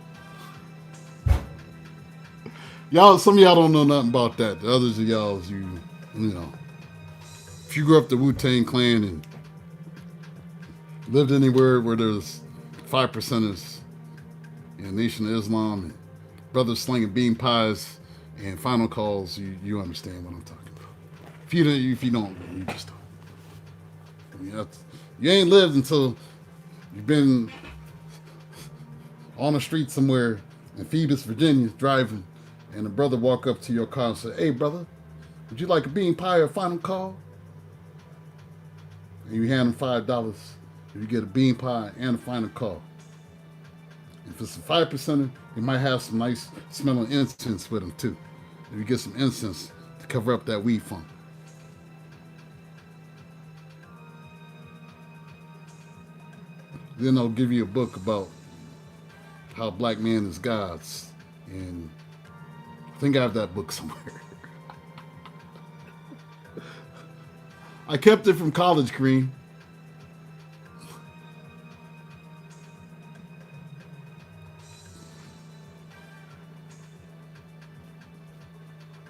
Y'all, some of y'all don't know nothing about that. The others of y'all, you know, if you grew up the Wu-Tang Clan and lived anywhere where there's 5%ers in Nation of Islam and brothers slinging bean pies and final calls, you understand what I'm talking about. If you don't, you just don't. I mean, you ain't lived until you've been on the street somewhere in Phoebus, Virginia, driving, and a brother walk up to your car and say, "Hey, brother, would you like a bean pie or a final call?" And you hand him $5. You get a bean pie and a final call. If it's a 5%er, you might have some nice smelling incense with them too. If you get some incense to cover up that weed funk. Then I'll give you a book about how black man is gods. And I think I have that book somewhere. I kept it from college, Kareem.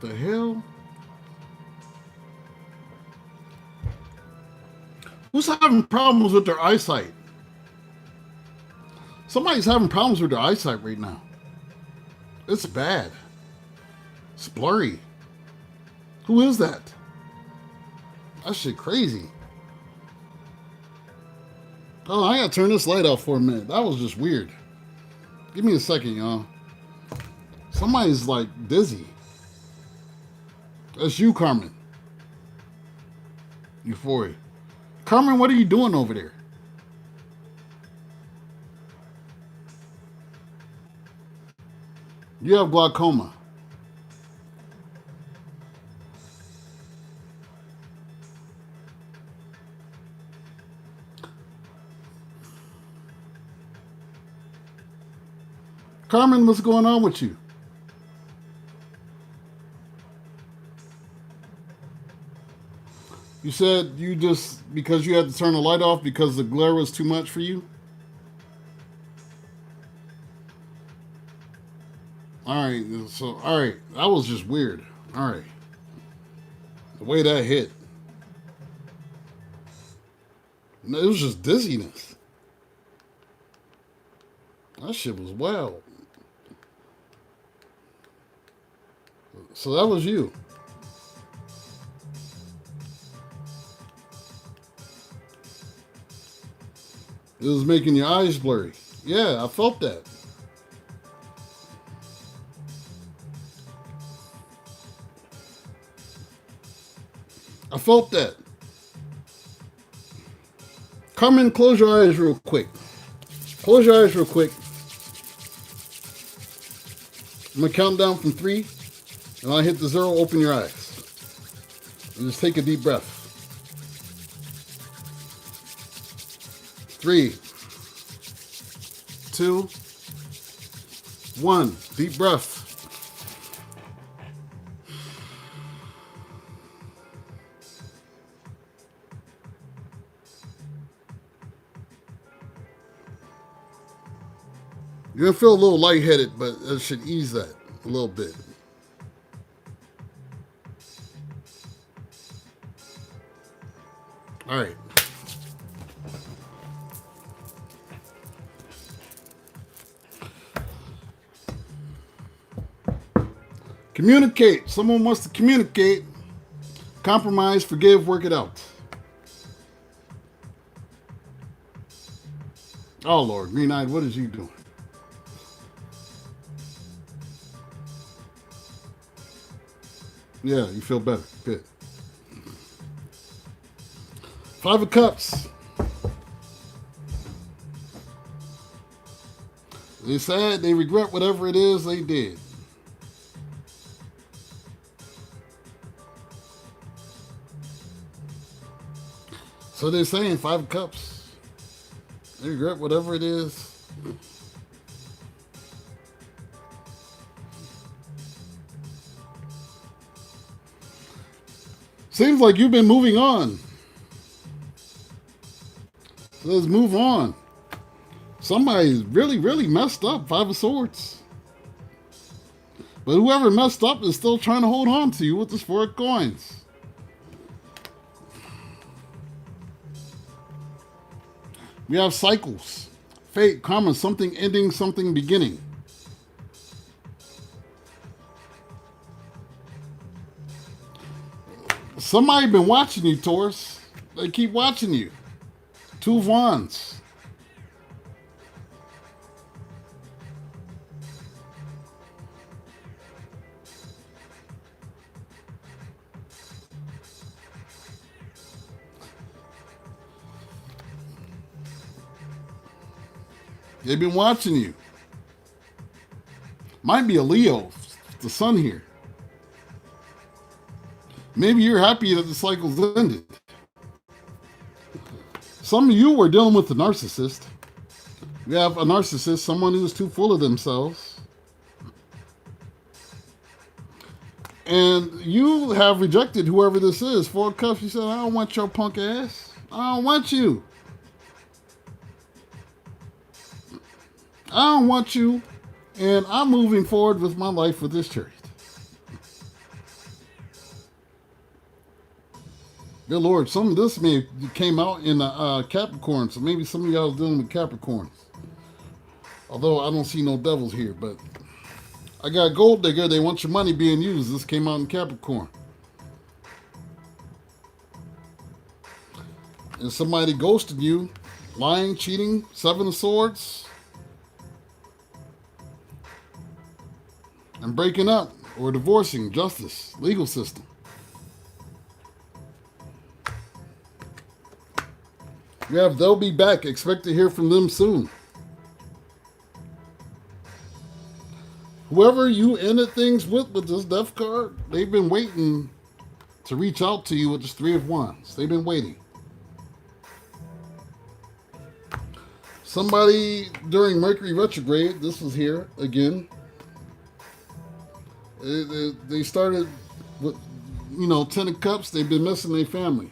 The hell? Who's having problems with their eyesight? Somebody's having problems with their eyesight right now. It's bad. It's blurry. Who is that? That shit crazy. Oh, I gotta turn this light off for a minute. That was just weird. Give me a second, y'all. Somebody's like dizzy. That's you, Carmen. Euphoria. Carmen, what are you doing over there? You have glaucoma. Carmen, what's going on with you? You said you just, because you had to turn the light off because the glare was too much for you? Alright, alright, that was just weird. Alright. The way that hit. It was just dizziness. That shit was wild. So that was you. It was making your eyes blurry. Yeah, I felt that. I felt that. Carmen, close your eyes real quick. Close your eyes real quick. I'm going to count down from 3. And when I hit the 0, open your eyes. And just take a deep breath. 3, 2, 1. Deep breath. You're going to feel a little lightheaded, but it should ease that a little bit. All right. Communicate. Someone wants to communicate. Compromise, forgive, work it out. Oh, Lord. Green-eyed, what is you doing? Yeah, you feel better. Good. 5 of Cups. They said they regret whatever it is they did. So they're saying 5 of Cups. They regret whatever it is. Seems like you've been moving on. Let's move on. Somebody's really, really messed up. 5 of Swords. But whoever messed up is still trying to hold on to you with this 4 of Coins. We have cycles. Fate, karma, something ending, something beginning. Somebody been watching you, Taurus. They keep watching you. 2 of Wands. They've been watching you. Might be a Leo, the sun here. Maybe you're happy that the cycle's ended. Some of you were dealing with a narcissist. We have a narcissist, someone who's too full of themselves. And you have rejected whoever this is. 4 of Cups, you said, I don't want your punk ass. I don't want you. I don't want you, and I'm moving forward with my life with this Chariot. Good Lord, some of this may came out in Capricorn, so maybe some of y'all are dealing with Capricorns. Although I don't see no devils here, but I got Gold Digger. They want your money being used. This came out in Capricorn. And somebody ghosted you, lying, cheating, 7 of Swords. And breaking up or divorcing, justice, legal system. We have they'll be back. Expect to hear from them soon. Whoever you ended things with this death card, they've been waiting to reach out to you with this 3 of Wands. They've been waiting. Somebody during Mercury retrograde, this was here again. They started with, 10 of Cups. They've been missing their family.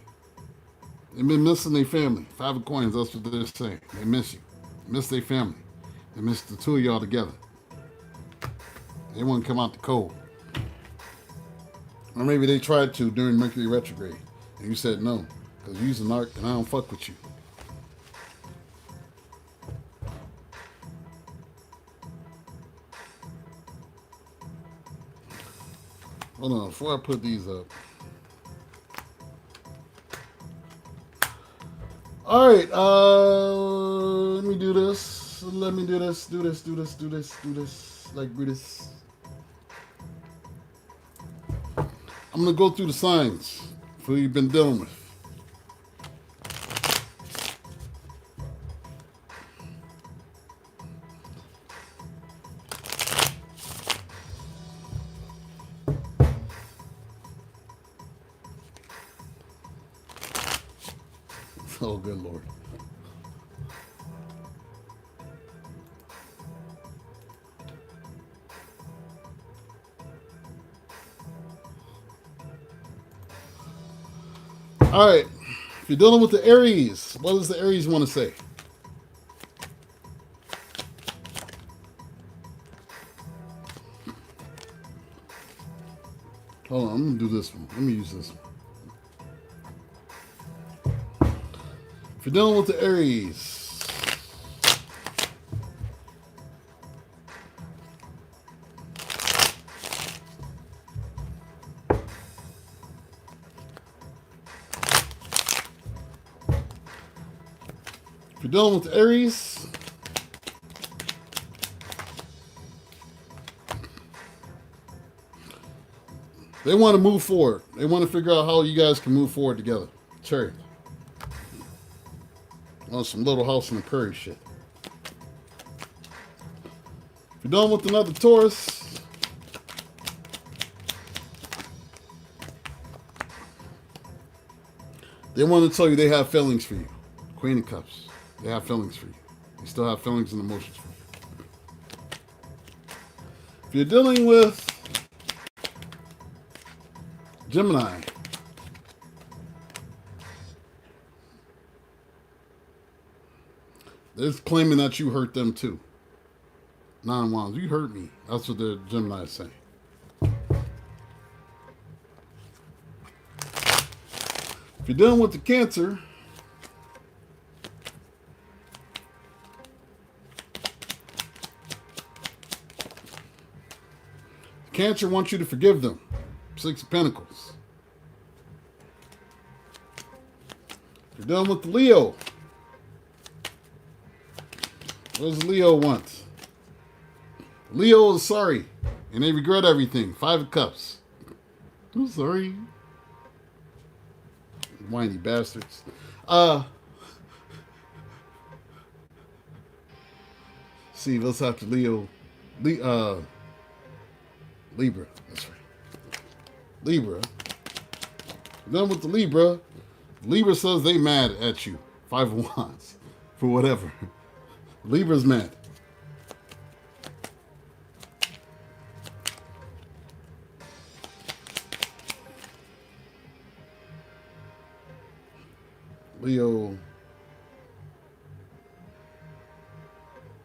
They've been missing their family. 5 of Coins, that's what they're saying. They miss you. They miss their family. They miss the 2 of y'all together. They wouldn't come out the cold. Or maybe they tried to during Mercury retrograde. And you said no, because you're a narc and I don't fuck with you. Hold on, before I put these up. All right, let me do this. Let me do this, do this, like Brutus. I'm gonna go through the signs for who you've been dealing with. Oh, good Lord. All right. If you're dealing with the Aries, what does the Aries want to say? Hold on, I'm going to do this one. Let me use this one. If you're dealing with the Aries, they want to move forward. They want to figure out how you guys can move forward together. Chariot. On some Little House on the Prairie shit. If you're dealing with another Taurus, they want to tell you they have feelings for you. Queen of Cups. They have feelings for you. They still have feelings and emotions for you. If you're dealing with Gemini, they're claiming that you hurt them too. 9 Wands, you hurt me. That's what the Gemini is saying. If you're dealing with the Cancer, Cancer wants you to forgive them. 6 of Pentacles. If you're dealing with the Leo, what does Leo want? Leo is sorry, and they regret everything. 5 of Cups. I'm sorry. Whiny bastards. See, let's have to Libra. That's right. Libra. Then with the Libra, Libra says they mad at you. 5 of Wands. For whatever. Libra's mad. Leo.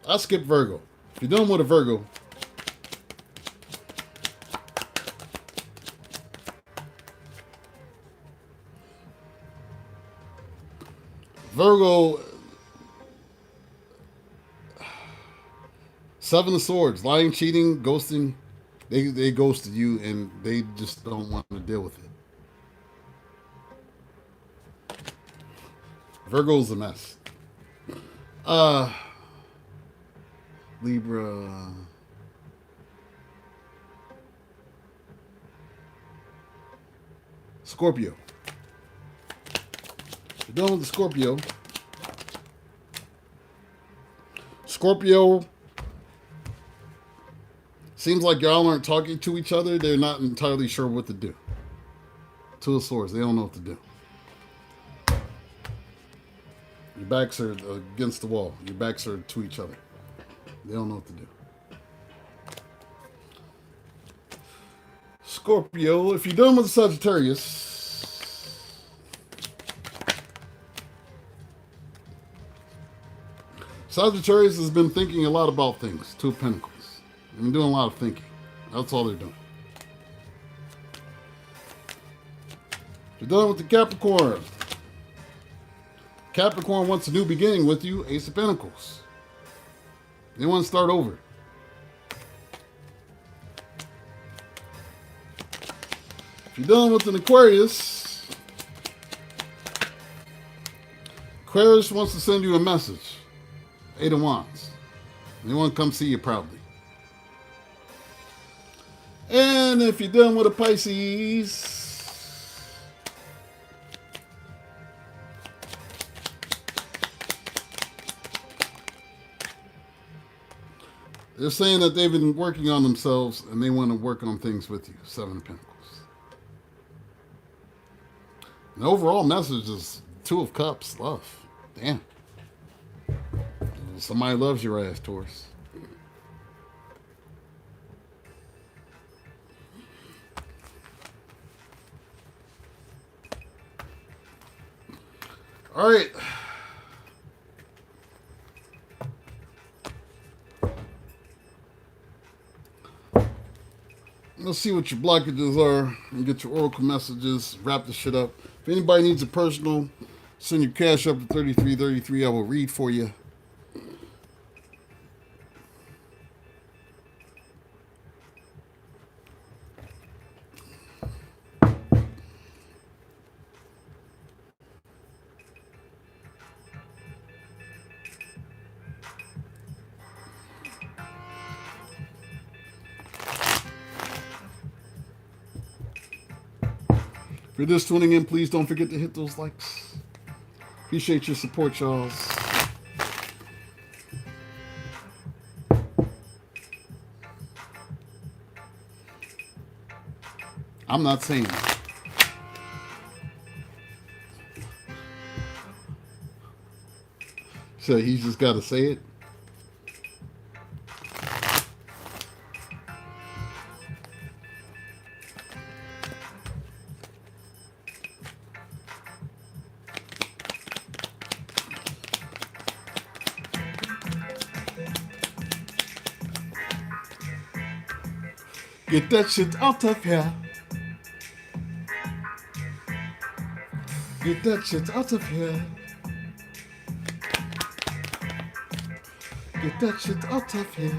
I skip Virgo. If you're dealing with a Virgo, Virgo, 7 of Swords, lying, cheating, ghosting. They ghosted you and they just don't want to deal with it. Virgo's a mess. Libra. Scorpio. You're done with the Scorpio. Scorpio. Seems like y'all aren't talking to each other. They're not entirely sure what to do. 2 of Swords. They don't know what to do. Your backs are against the wall. Your backs are to each other. They don't know what to do. Scorpio, if you're done with Sagittarius, Sagittarius has been thinking a lot about things. 2 of Pentacles. They've been doing a lot of thinking. That's all they're doing. If you're done with the Capricorn, Capricorn wants a new beginning with you. Ace of Pentacles. They want to start over. If you're dealing with an Aquarius, Aquarius wants to send you a message. 8 of Wands. They want to come see you proudly. And if you're dealing with a Pisces, they're saying that they've been working on themselves and they want to work on things with you. 7 of Pentacles. The overall message is 2 of Cups. Love. Damn. Somebody loves your ass, Taurus. All right. Let's see what your blockages are and get your oracle messages. Wrap this shit up. If anybody needs a personal, send your cash up to 3333. I will read for you. If you're just tuning in, please don't forget to hit those likes. Appreciate your support, y'all. I'm not saying it. So he's just got to say it. Get that shit out of here. Get that shit out of here. Get that shit out of here.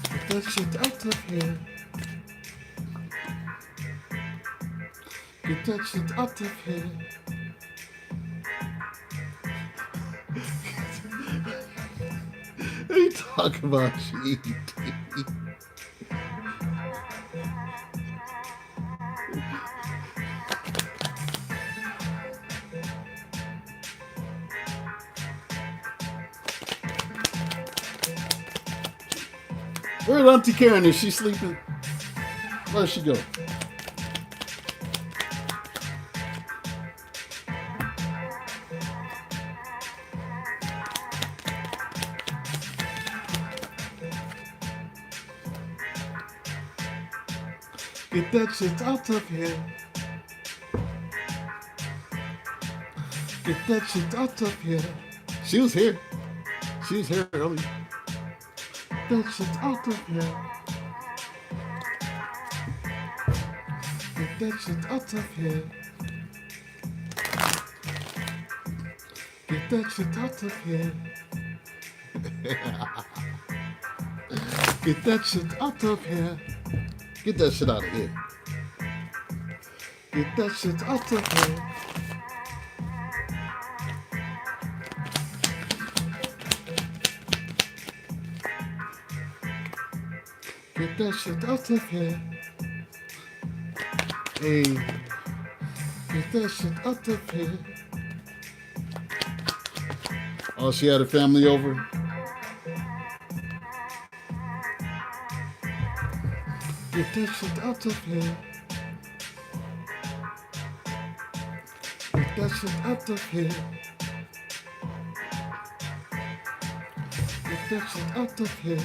Get that shit out of here. Get that shit out of here. What are you talking about, shit? Where's Auntie Karen? Is she sleeping? Where'd she go? Get that shit out of here. Get that shit out of here. She was here. She was here early. Get that shit out of here. Get that shit out of here. Get that shit out of here. Get that shit out of here. Get that shit out of here. Get that shit out of here. Get that shit out of here. Hey, get that shit out of here. Oh, she had her family over. Get that shit out of here. Get that shit out of here. Get that shit out of here.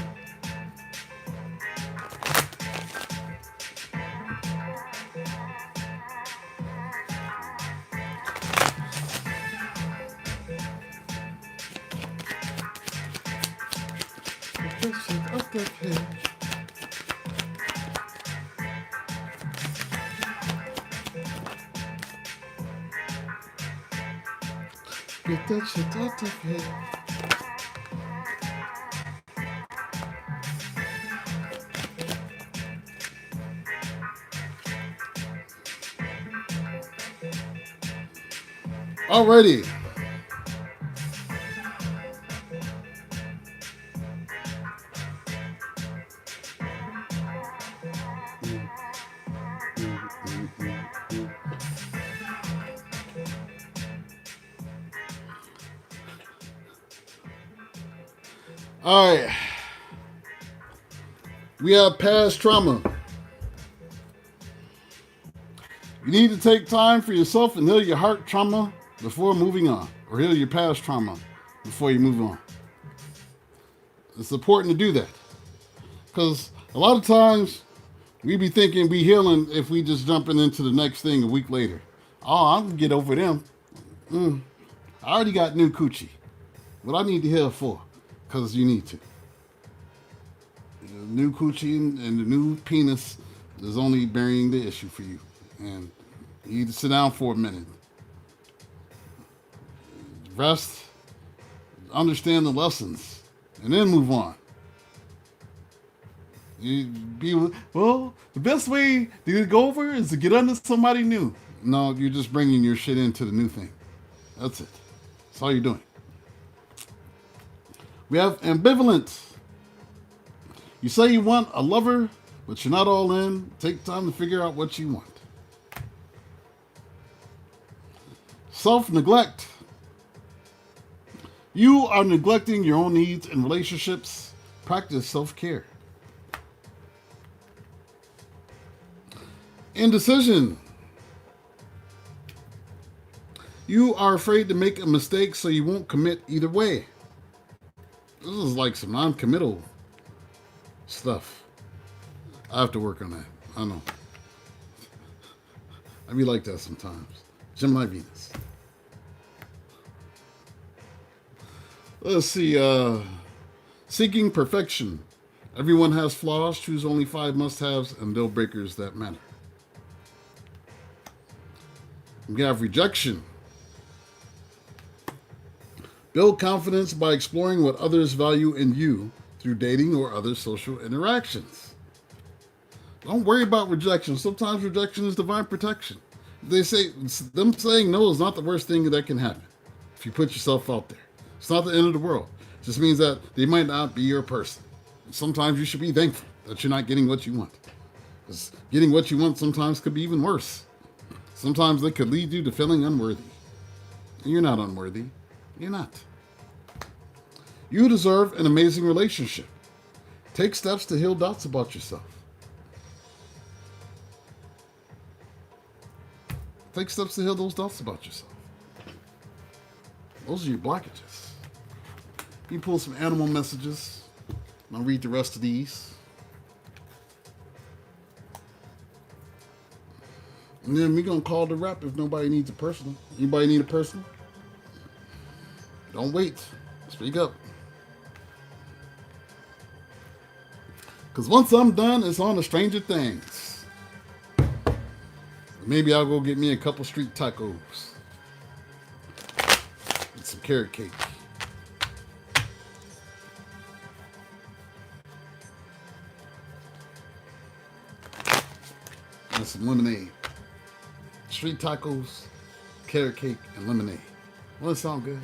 Get that shit out of here. Get that shit out of here. Alrighty. All right. We have past trauma. You need to take time for yourself and heal your heart trauma before moving on, or heal your past trauma before you move on. It's important to do that because a lot of times we be thinking we healing if we just jumping into the next thing a week later. Oh, I'm gonna get over them. I already got new coochie. What I need to heal for? Because you need to. the new coochie and the new penis is only burying the issue for you. And you need to sit down for a minute. Rest, understand the lessons, and then move on. The best way to go over is to get under somebody new. No, you're just bringing your shit into the new thing. That's it. That's all you're doing. We have ambivalence. You say you want a lover, but you're not all in. Take time to figure out what you want. Self-neglect. You are neglecting your own needs in relationships. Practice self-care. Indecision. You are afraid to make a mistake, so you won't commit either way. This is like some non-committal stuff. I have to work on that. I know. I be like that sometimes. Gemini Venus. Let's see. Seeking perfection. Everyone has flaws. Choose only 5 must-haves and deal breakers that matter. We have rejection. Build confidence by exploring what others value in you through dating or other social interactions. Don't worry about rejection. Sometimes rejection is divine protection. They say them saying no is not the worst thing that can happen if you put yourself out there. It's not the end of the world. It just means that they might not be your person. Sometimes you should be thankful that you're not getting what you want. Because getting what you want sometimes could be even worse. Sometimes they could lead you to feeling unworthy. And you're not unworthy. You're not. You deserve an amazing relationship. Take steps to heal doubts about yourself. Take steps to heal those doubts about yourself. Those are your blockages. You pull some animal messages. I'll read the rest of these. And then we're going to call the wrap if nobody needs a personal. Anybody need a personal? Don't wait. Speak up. Because once I'm done, it's on to Stranger Things. Maybe I'll go get me a couple street tacos. And some carrot cake. And some lemonade. Street tacos, carrot cake, and lemonade. Well, it sound good.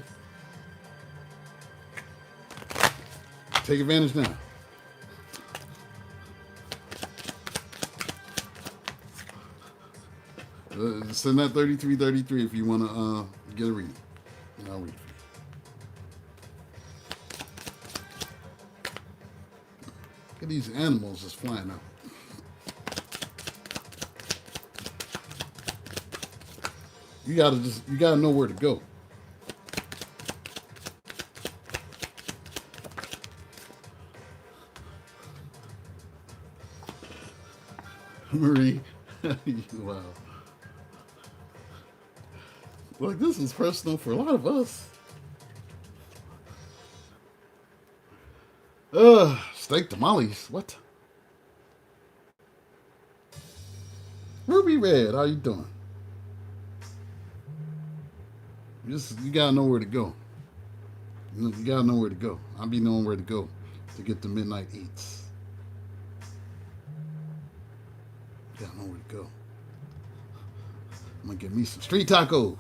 Take advantage now. Send that 3333 if you want to get a reading. And I'll read it for you. Look at these animals just flying out. You gotta know where to go. Marie, wow. Like, this is personal for a lot of us. Steak tamales. What? Ruby Red, how you doing? You gotta know where to go. You gotta know where to go. I'll be knowing where to go to get the midnight eats. You gotta know where to go. I'm gonna get me some street tacos.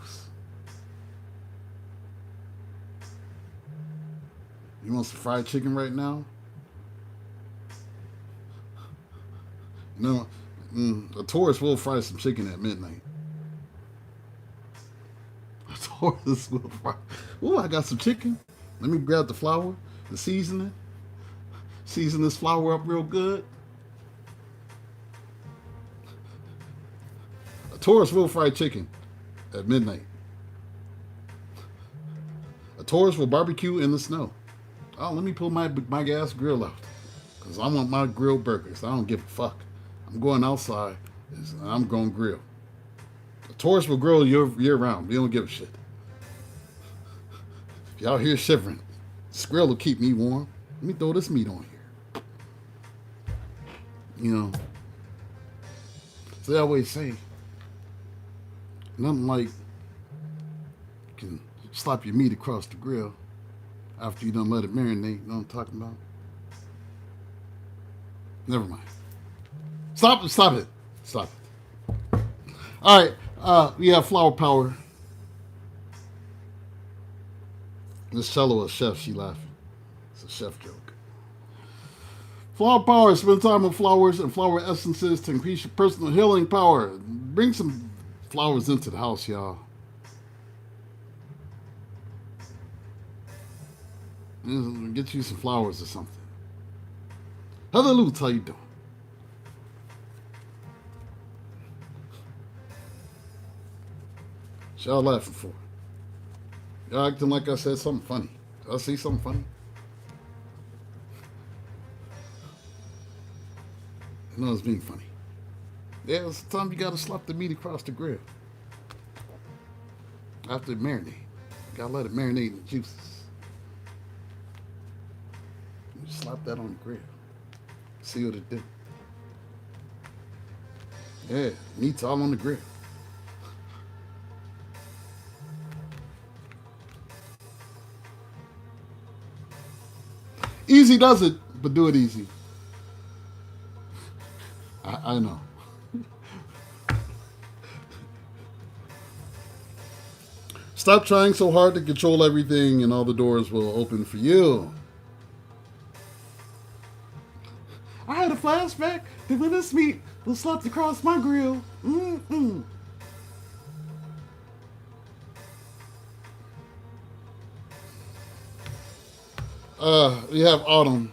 You want some fried chicken right now? No, a Taurus will fry some chicken at midnight. A Taurus will fry. Ooh, I got some chicken. Let me grab the flour, the seasoning. Season this flour up real good. A Taurus will fry chicken at midnight. A Taurus will barbecue in the snow. Oh, let me pull my gas grill out. Because I want my grilled burgers. I don't give a fuck. I'm going outside. I'm going to grill. A Taurus will grill year round. We don't give a shit. If y'all here shivering, this grill will keep me warm. Let me throw this meat on here. You know, so they always say, nothing like you can slap your meat across the grill after you done let it marinate. You know what I'm talking about? Never mind. Stop it. All right, we have flower power. This cello is chef, she laughing. It's a chef joke. Flower power, spend time with flowers and flower essences to increase your personal healing power. Bring some flowers into the house, y'all. Get you some flowers or something. Heather Lutz, how you doing? Y'all laughing for? Y'all acting like I said something funny. Did I say something funny? No, it's being funny. Yeah, sometimes you gotta slap the meat across the grill. After it marinate. You gotta let it marinate in the juices. You slap that on the grill. See what it do. Yeah, meat's all on the grill. Easy does it, but do it easy. I know. Stop trying so hard to control everything and all the doors will open for you. I had a flashback to when this meat was slapped across my grill. Mm-mm. We have autumn.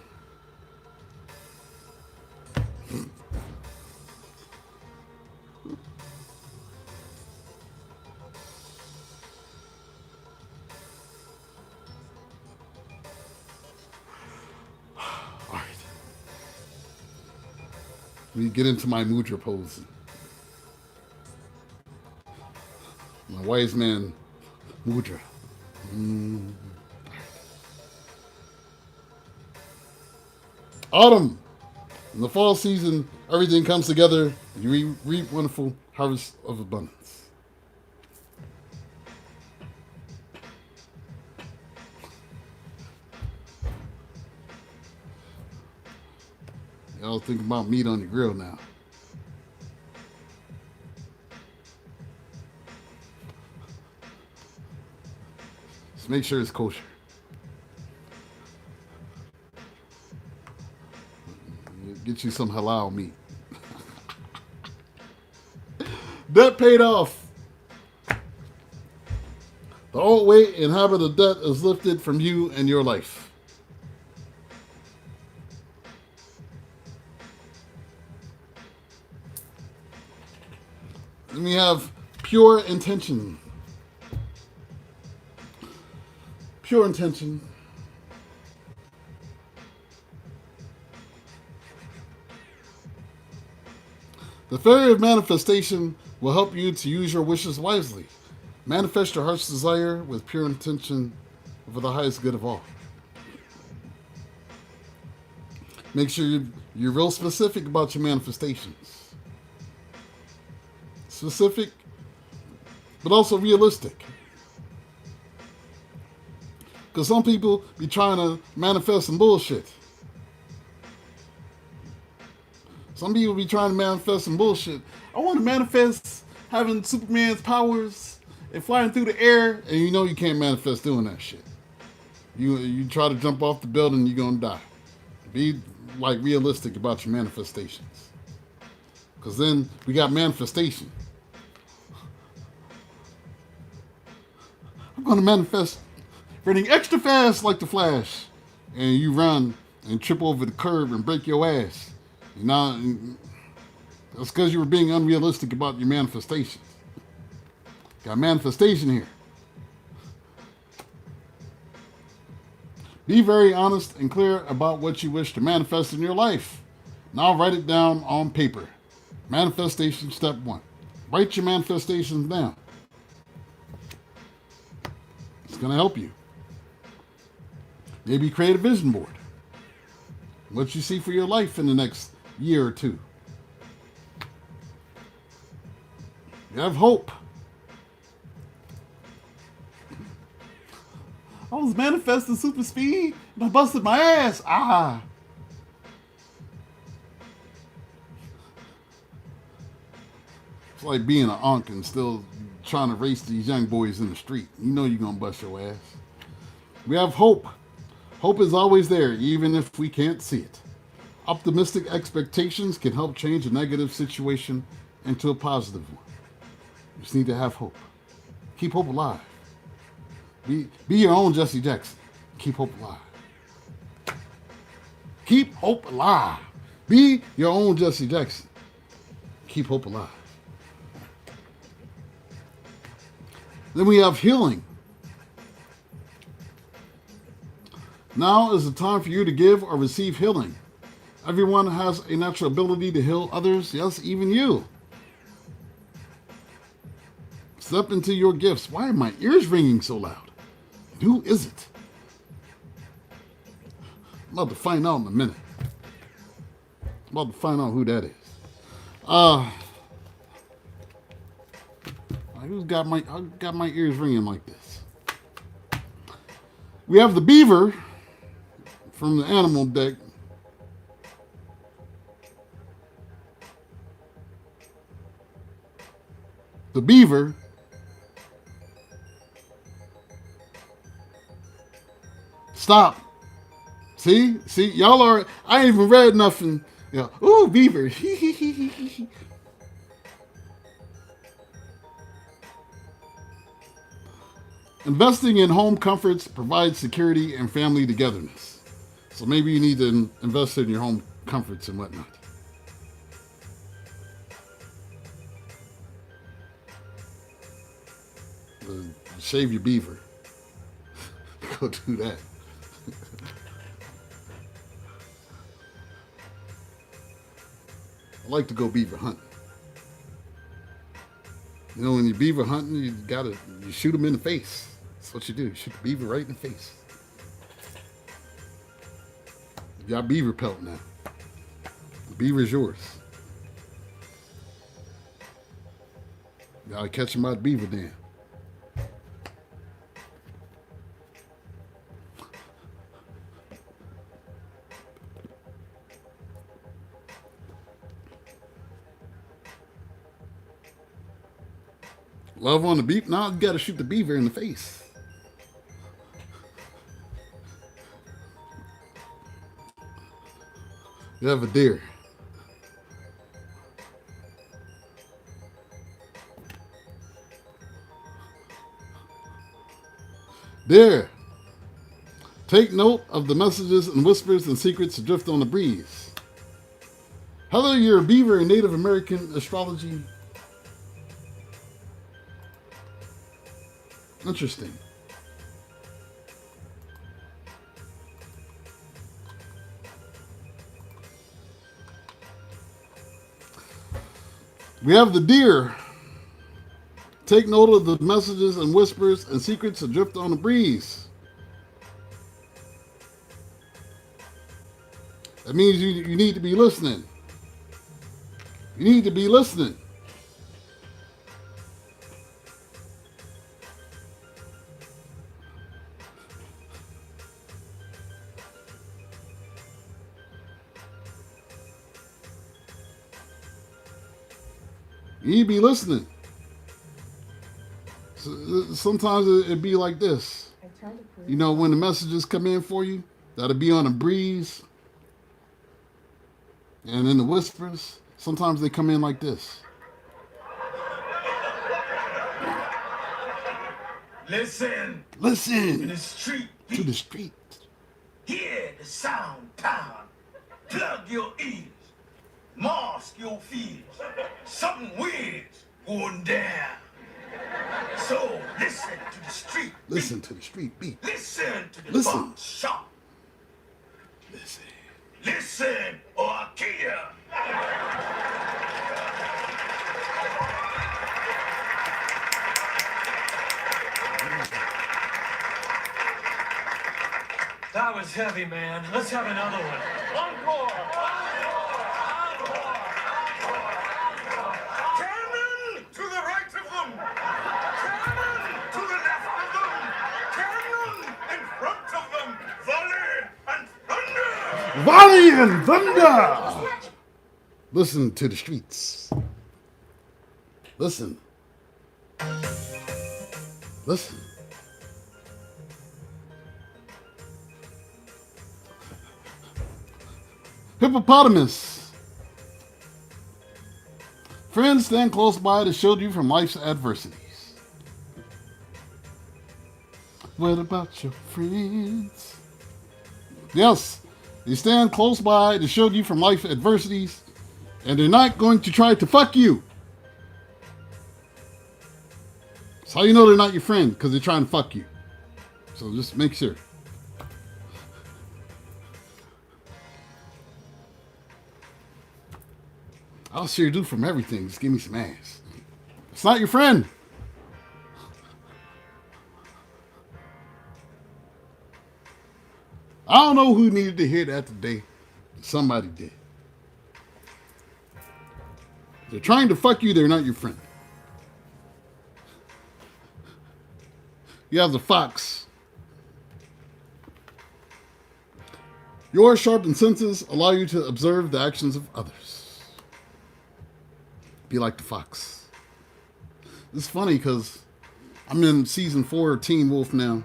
We get into my mudra pose. My wise man mudra. Autumn. In the fall season, everything comes together. You reap wonderful harvest of abundance. Y'all think about meat on the grill now. Just make sure it's kosher. Get you some halal meat. Debt paid off. The old weight and habit of debt is lifted from you and your life. Then we have pure intention. Pure intention. The fairy of manifestation will help you to use your wishes wisely. Manifest your heart's desire with pure intention for the highest good of all. Make sure you're real specific about your manifestations. Specific, but also realistic. Because some people be trying to manifest some bullshit. Some people be trying to manifest some bullshit. I want to manifest having Superman's powers and flying through the air, and you know you can't manifest doing that shit. You try to jump off the building, you're gonna die. Be like realistic about your manifestations. Because then we got manifestation. I'm gonna manifest running extra fast like the Flash, and you run and trip over the curb and break your ass. You know, that's because you were being unrealistic about your manifestations. Got manifestation here. Be very honest and clear about what you wish to manifest in your life. Now write it down on paper. Manifestation step 1. Write your manifestations down. It's going to help you. Maybe create a vision board. What you see for your life in the next year or two. You have hope. I was manifesting super speed and I busted my ass. It's like being an unk and still trying to race these young boys in the street. You know you're going to bust your ass. We have hope. Hope is always there, even if we can't see it. Optimistic expectations can help change a negative situation into a positive one. You just need to have hope. Keep hope alive. Be your own Jesse Jackson. Keep hope alive. Keep hope alive. Be your own Jesse Jackson. Keep hope alive. Then we have healing. Now is the time for you to give or receive healing. Everyone has a natural ability to heal others. Yes, even you. Step into your gifts. Why are my ears ringing so loud? Who is it? I'm about to find out in a minute. I'm about to find out who that is. Who's got my ears ringing like this? We have the beaver from the animal deck. The beaver. Stop. See, y'all are. I ain't even read nothing. Yeah. Ooh, beaver. Investing in home comforts provides security and family togetherness. So maybe you need to invest in your home comforts and whatnot. Shave your beaver. Go do that. I like to go beaver hunting. You know, when you're beaver hunting, you shoot them in the face. That's what you do. You shoot the beaver right in the face. You got beaver pelt now. The beaver's yours. You gotta catch them by the beaver dam. Love on the beaver. Now you gotta shoot the beaver in the face. You have a deer. Deer. Take note of the messages and whispers and secrets adrift on the breeze. Heather, you're a beaver in Native American astrology. Interesting. We have the deer. Take note of the messages and whispers and secrets adrift on the breeze. That means you need to be listening. You need to be listening. You need to be listening. Sometimes it'd be like this. You know, when the messages come in for you, that'll be on a breeze. And then the whispers, sometimes they come in like this. Listen. Listen. To the street. To the street. Hear the sound power. Plug your ears. Mask your fears. Something weird's going down. So listen to the street. Listen to the street beat. Listen to the bar shop. Listen. Listen or I'll kill you. That was heavy, man. Let's have another one. Encore! Volley and thunder! Listen to the streets. Listen. Listen. Hippopotamus. Friends stand close by to shield you from life's adversities. What about your friends? Yes, they stand close by to shield you from life's adversities, and they're not going to try to fuck you. That's how you know they're not your friend, because they're trying to fuck you. So just make sure. I'll sure do from everything. Just give me some ass. It's not your friend. I don't know who needed to hear that today. Somebody did. They're trying to fuck you. They're not your friend. You have the fox. Your sharpened senses allow you to observe the actions of others. Be like the fox. It's funny because I'm in season 4 of Teen Wolf now.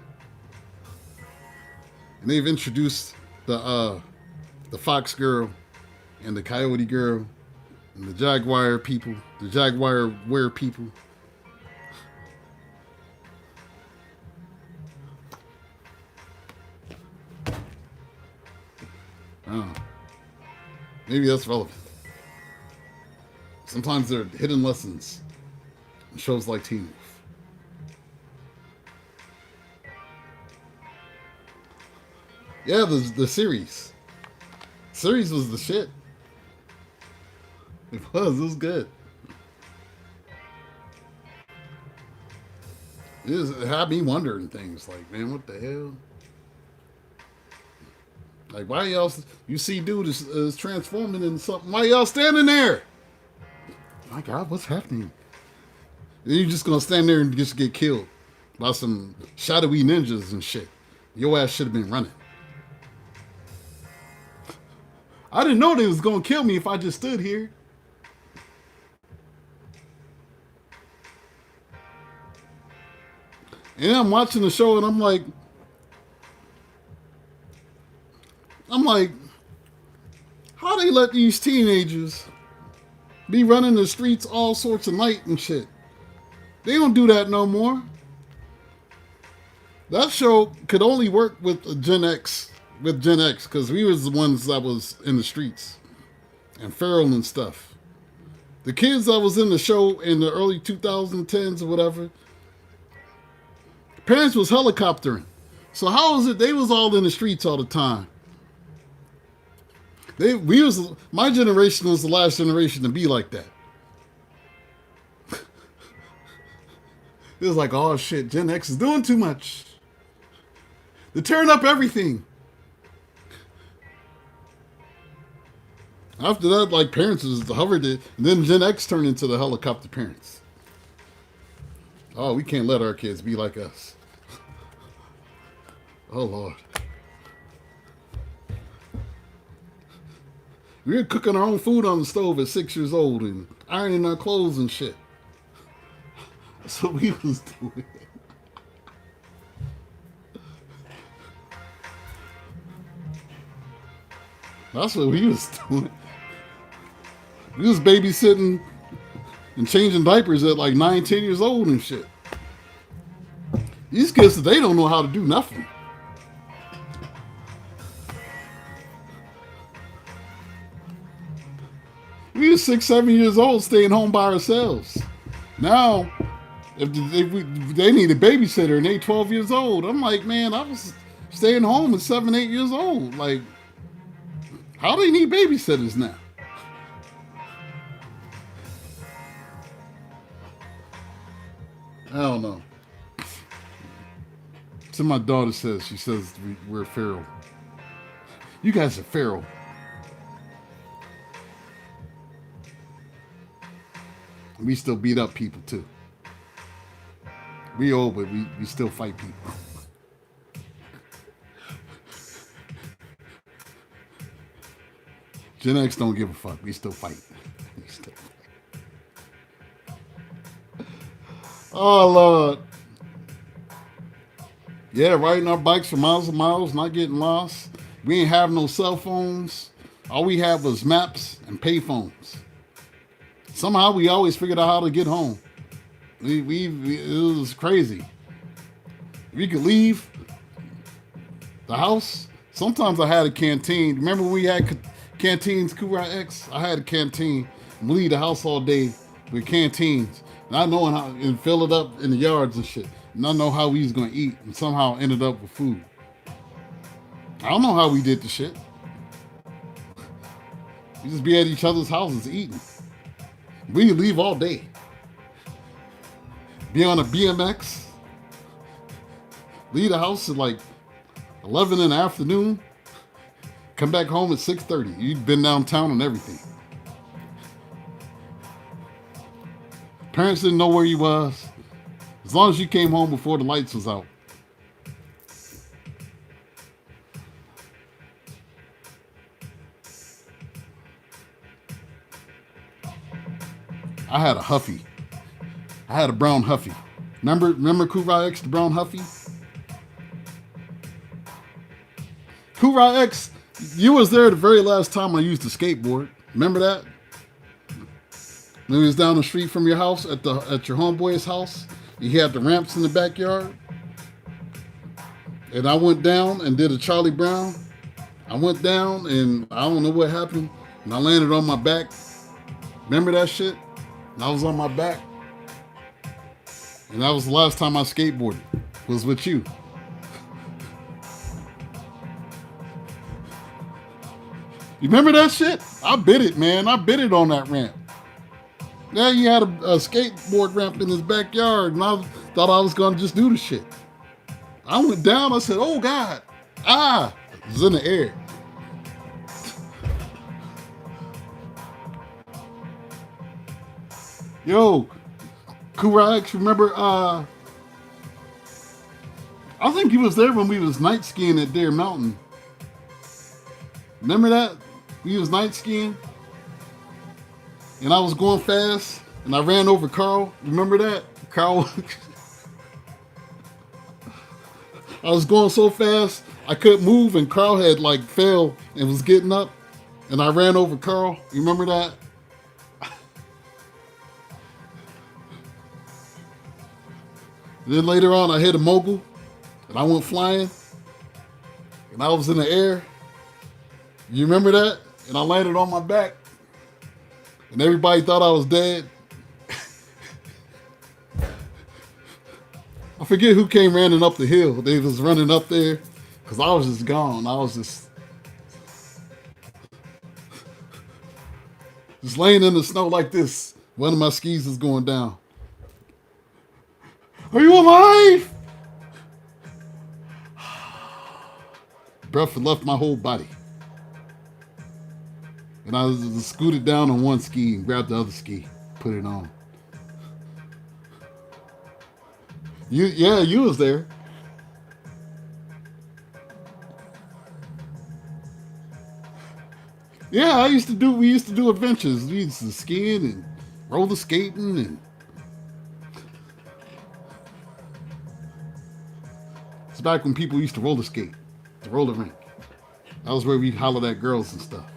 And they've introduced the fox girl and the coyote girl and the jaguar people, the jaguar were people. Oh, maybe that's relevant. Sometimes there are hidden lessons in shows like Teen Wolf. Yeah, the series. Series was the shit. It was good. It had me wondering things like, man, what the hell? Like, why y'all, you see dude is transforming into something, why y'all standing there? My God, what's happening? And you're just gonna stand there and just get killed by some shadowy ninjas and shit. Your ass should have been running. I didn't know they was gonna kill me if I just stood here. And I'm watching the show and I'm like, how they let these teenagers be running the streets all sorts of night and shit? They don't do that no more. That show could only work with Gen X, because we was the ones that was in the streets and feral and stuff. The kids that was in the show in the early 2010s or whatever, parents was helicoptering. So how is it they was all in the streets all the time? My generation was the last generation to be like that. It was like, oh shit, Gen X is doing too much. They turn up everything. After that, like, parents was hovered it, and then Gen X turned into the helicopter parents. Oh, we can't let our kids be like us. Oh Lord. We were cooking our own food on the stove at 6 years old and ironing our clothes and shit. That's what we was doing. That's what we was doing. We was babysitting and changing diapers at like 9, 10 years old and shit. These kids, they don't know how to do nothing. We were 6, 7 years old staying home by ourselves. Now, if they need a babysitter and they 12 years old, I'm like, man, I was staying home at 7, 8 years old. Like, how do they need babysitters now? I don't know. So my daughter says, we're feral. You guys are feral. We still beat up people too. We old, but we still fight people. Gen X don't give a fuck. We still fight. We still fight. Oh, Lord. Yeah, riding our bikes for miles and miles, not getting lost. We ain't have no cell phones. All we had was maps and pay phones. Somehow we always figured out how to get home. It was crazy. We could leave the house. Sometimes I had a canteen. Remember when we had canteens, Kurai X? I had a canteen. And leave the house all day with canteens. Not knowing how, and fill it up in the yards and shit. Not know how we was gonna eat, and somehow ended up with food. I don't know how we did the shit. We just be at each other's houses eating. We leave all day. Be on a BMX. Leave the house at like 11 in the afternoon. Come back home at 6:30. You'd been downtown and everything. Parents didn't know where you was. As long as you came home before the lights was out. I had a Huffy. I had a brown Huffy. Remember Kurai X, the brown Huffy? Kurai X, you was there the very last time I used a skateboard. Remember that? When we was down the street from your house at your homeboy's house, you had the ramps in the backyard. And I went down and did a Charlie Brown. I went down and I don't know what happened. And I landed on my back. Remember that shit? And I was on my back. And that was the last time I skateboarded. Was with you. You remember that shit? I bit it, man. I bit it on that ramp. Yeah, he had a skateboard ramp in his backyard, and I thought I was gonna just do the shit. I went down, I said, oh God. It was in the air. Yo, Kurai X, remember, I think he was there when we was night skiing at Deer Mountain. Remember that? We was night skiing. And I was going fast, and I ran over Carl. Remember that? Carl. I was going so fast, I couldn't move, and Carl had like fell and was getting up. And I ran over Carl. You remember that? Then later on, I hit a mogul, and I went flying, and I was in the air. You remember that? And I landed on my back, and everybody thought I was dead. I forget who came running up the hill. They was running up there, because I was just gone. I was just laying in the snow like this. One of my skis is going down. Are you alive? Breath had left my whole body. And I scooted down on one ski and grabbed the other ski, put it on. You was there. Yeah, we used to do adventures. We used to skiing and roller skating and it's back when people used to roller skate, the roller rink. That was where we'd holler at girls and stuff.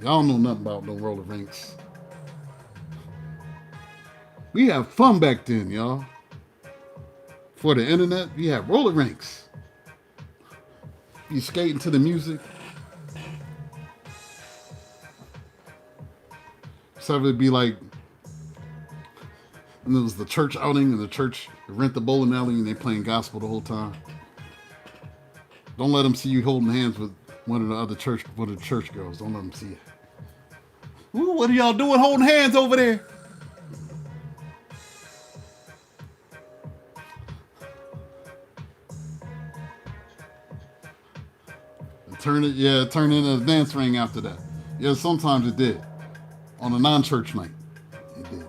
Y'all don't know nothing about no roller rinks. We had fun back then, y'all. For the internet, we had roller rinks. You skating to the music. So it'd be like, and there was the church outing, and the church rent the bowling alley, and they playing gospel the whole time. Don't let them see you holding hands with one of the church girls. Don't let them see it. Ooh, what are y'all doing holding hands over there? Turn into a dance ring after that. Yeah, sometimes it did. On a non-church night, it did.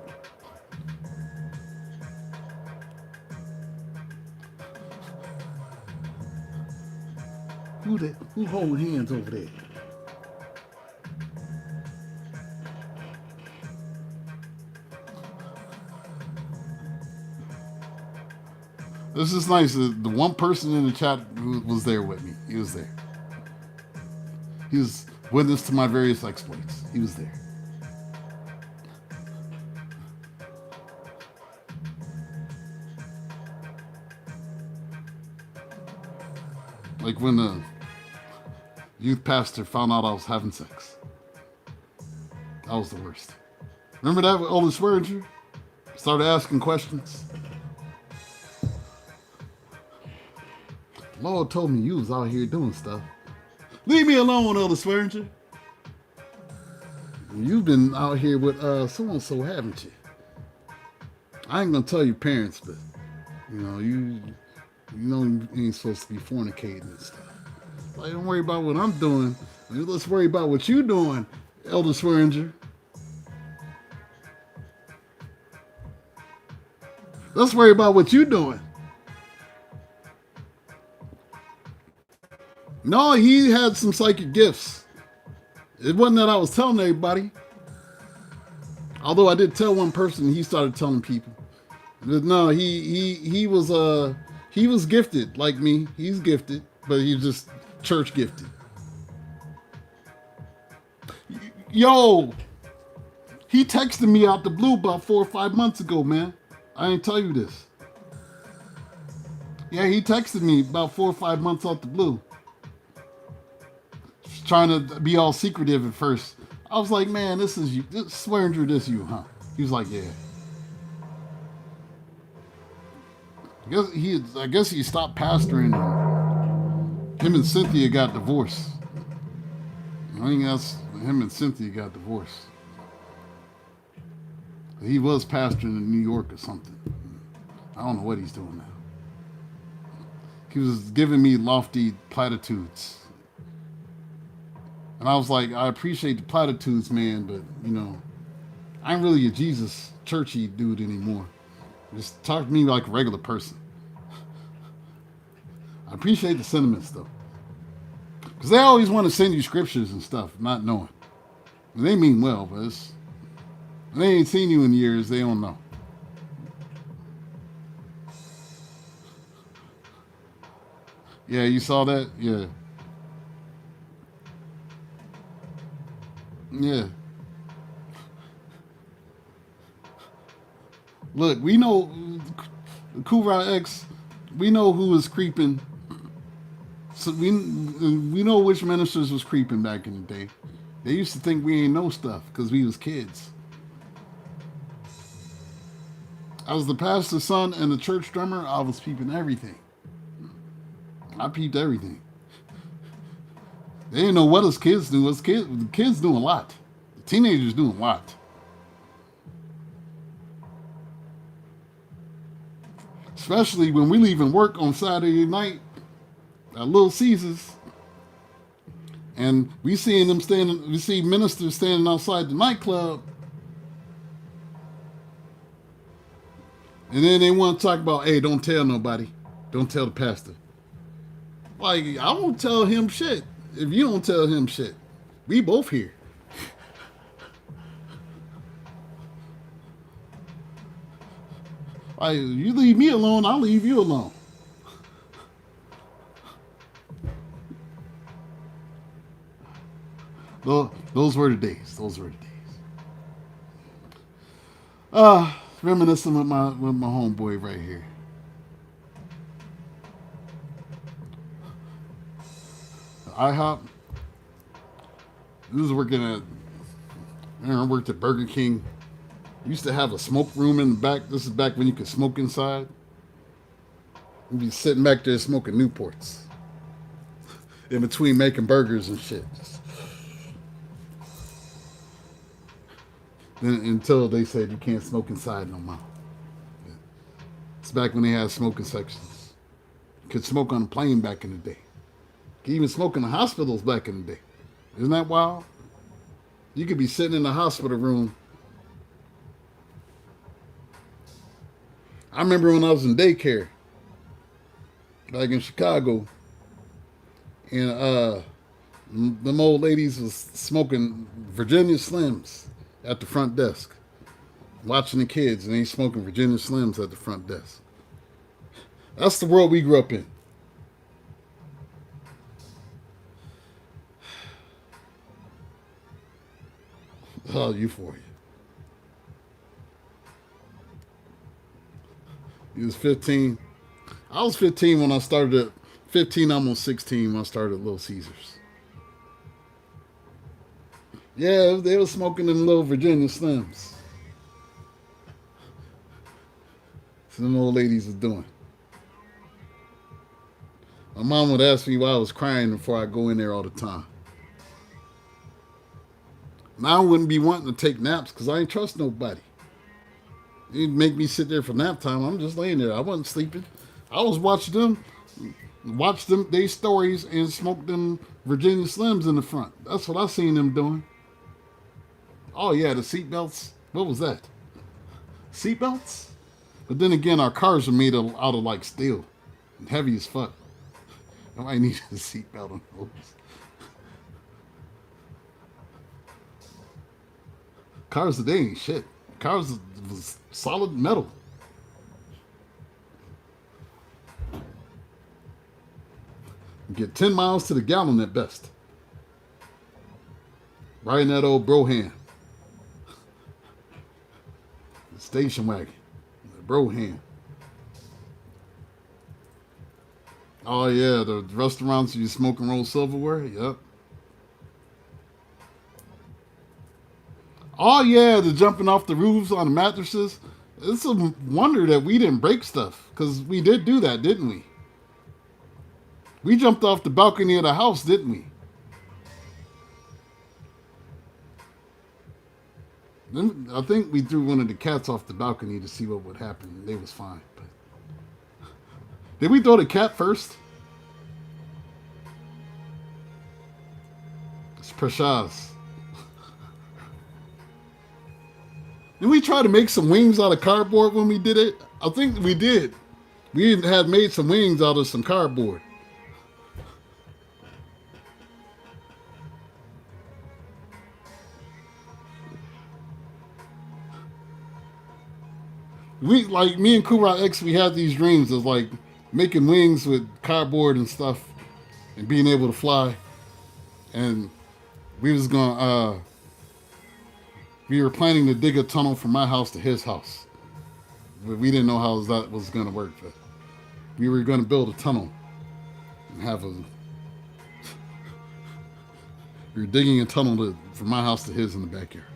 Who holding hands over there? This is nice. The one person in the chat who was there with me. He was there. He was witness to my various exploits. He was there. Like when the youth pastor found out I was having sex. That was the worst. Remember that with Elder Swearinger? Started asking questions. Lord told me you was out here doing stuff. Leave me alone, Elder Swearinger. You've been out here with so-and-so, haven't you? I ain't gonna tell your parents, but you ain't supposed to be fornicating and stuff. Like, don't worry about what I'm doing. Let's worry about what you doing, Elder Swearinger. Let's worry about what you doing. No, he had some psychic gifts. It wasn't that I was telling everybody. Although I did tell one person, he started telling people. But no, he was gifted like me. He's gifted, but he's just church gifted. Yo, he texted me out the blue about 4 or 5 months ago, man. I ain't tell you this. Yeah, he texted me about 4 or 5 months out the blue. Trying to be all secretive at first. I was like, man, this is you. Swearinger, this you, huh? He was like, yeah. I guess he stopped pastoring. Him and Cynthia got divorced. I think that's him and Cynthia got divorced. He was pastoring in New York or something. I don't know what he's doing now. He was giving me lofty platitudes. And I was like, I appreciate the platitudes, man, but, I ain't really a Jesus churchy dude anymore. Just talk to me like a regular person. I appreciate the sentiments, though. Because they always want to send you scriptures and stuff, not knowing. And they mean well, but they ain't seen you in years, they don't know. Yeah, you saw that? Yeah. Yeah. Look, we know Kura X, we know who was creeping. So we know which ministers was creeping back in the day. They used to think we ain't know stuff because we was kids. I was the pastor's son and the church drummer. I was peeping everything. I peeped everything. They didn't know what us kids do. The kids doing a lot. The teenagers doing a lot. Especially when we leaving work on Saturday night at Little Caesars, and we see ministers standing outside the nightclub, and then they want to talk about, hey, don't tell nobody. Don't tell the pastor. Like, I won't tell him shit if you don't tell him shit. We both here. Like, you leave me alone, I'll leave you alone. Those were the days. Those were the days. Reminiscing with my homeboy right here. IHOP. I worked at Burger King. Used to have a smoke room in the back. This is back when you could smoke inside. We'd be sitting back there smoking Newports. In between making burgers and shit. Then until they said you can't smoke inside no more. It's back when they had smoking sections. You could smoke on a plane back in the day. You could even smoke in the hospitals back in the day. Isn't that wild? You could be sitting in the hospital room. I remember when I was in daycare back in Chicago, and them old ladies was smoking Virginia Slims at the front desk, watching the kids, and they smoking Virginia Slims at the front desk. That's the world we grew up in. Oh, euphoria. He was 15. I was 15 when I started at 15, almost 16 when I started at Little Caesars. Yeah, they were smoking them little Virginia Slims. So them old ladies was doing. My mom would ask me why I was crying before I go in there all the time. Now I wouldn't be wanting to take naps because I ain't trust nobody. You'd make me sit there for nap time. I'm just laying there. I wasn't sleeping. I was watch them, they stories and smoke them Virginia Slims in the front. That's what I seen them doing. Oh yeah, the seatbelts. What was that? Seatbelts? But then again, our cars are made out of like steel, and heavy as fuck. Nobody needs a seatbelt on those. Cars today ain't shit. Cars was solid metal. Get 10 miles to the gallon at best. Riding that old Broham. The station wagon. The Broham. Oh yeah, the restaurants you smoke and roll silverware. Yep. Oh yeah, the jumping off the roofs on the mattresses. It's a wonder that we didn't break stuff, because we did do that, didn't we? We jumped off the balcony of the house, didn't we? Then I think we threw one of the cats off the balcony to see what would happen. They was fine. But did we throw the cat first? It's Precious. Did we try to make some wings out of cardboard when we did it? I think we did. We had made some wings out of some cardboard. We, like me and Kura X, we had these dreams of like making wings with cardboard and stuff and being able to fly. And we were planning to dig a tunnel from my house to his house. But we didn't know how that was gonna work. But we were gonna build a tunnel and have a we were digging a tunnel from my house to his in the backyard.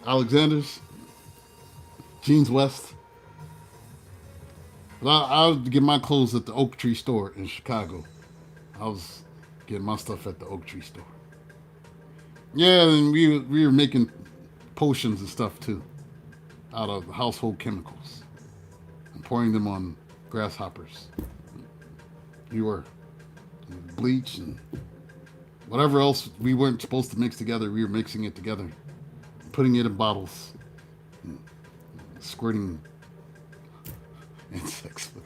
Alexander's, Jeans West. But I would get my clothes at the Oak Tree store in Chicago. I was getting my stuff at the Oak Tree store. Yeah, and we were making potions and stuff too, out of household chemicals, and pouring them on grasshoppers. We were bleach and whatever else we weren't supposed to mix together. We were mixing it together, putting it in bottles, squirting insects with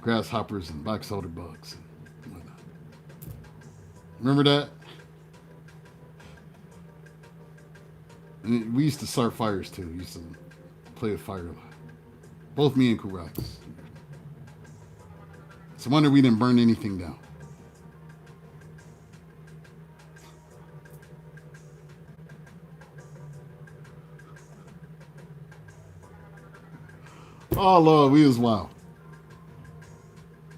grasshoppers and black soda bugs and whatnot. Remember that? And we used to start fires too. We used to play with fire a lot. Both me and Kurax. It's a wonder we didn't burn anything down. Oh Lord, we was wild.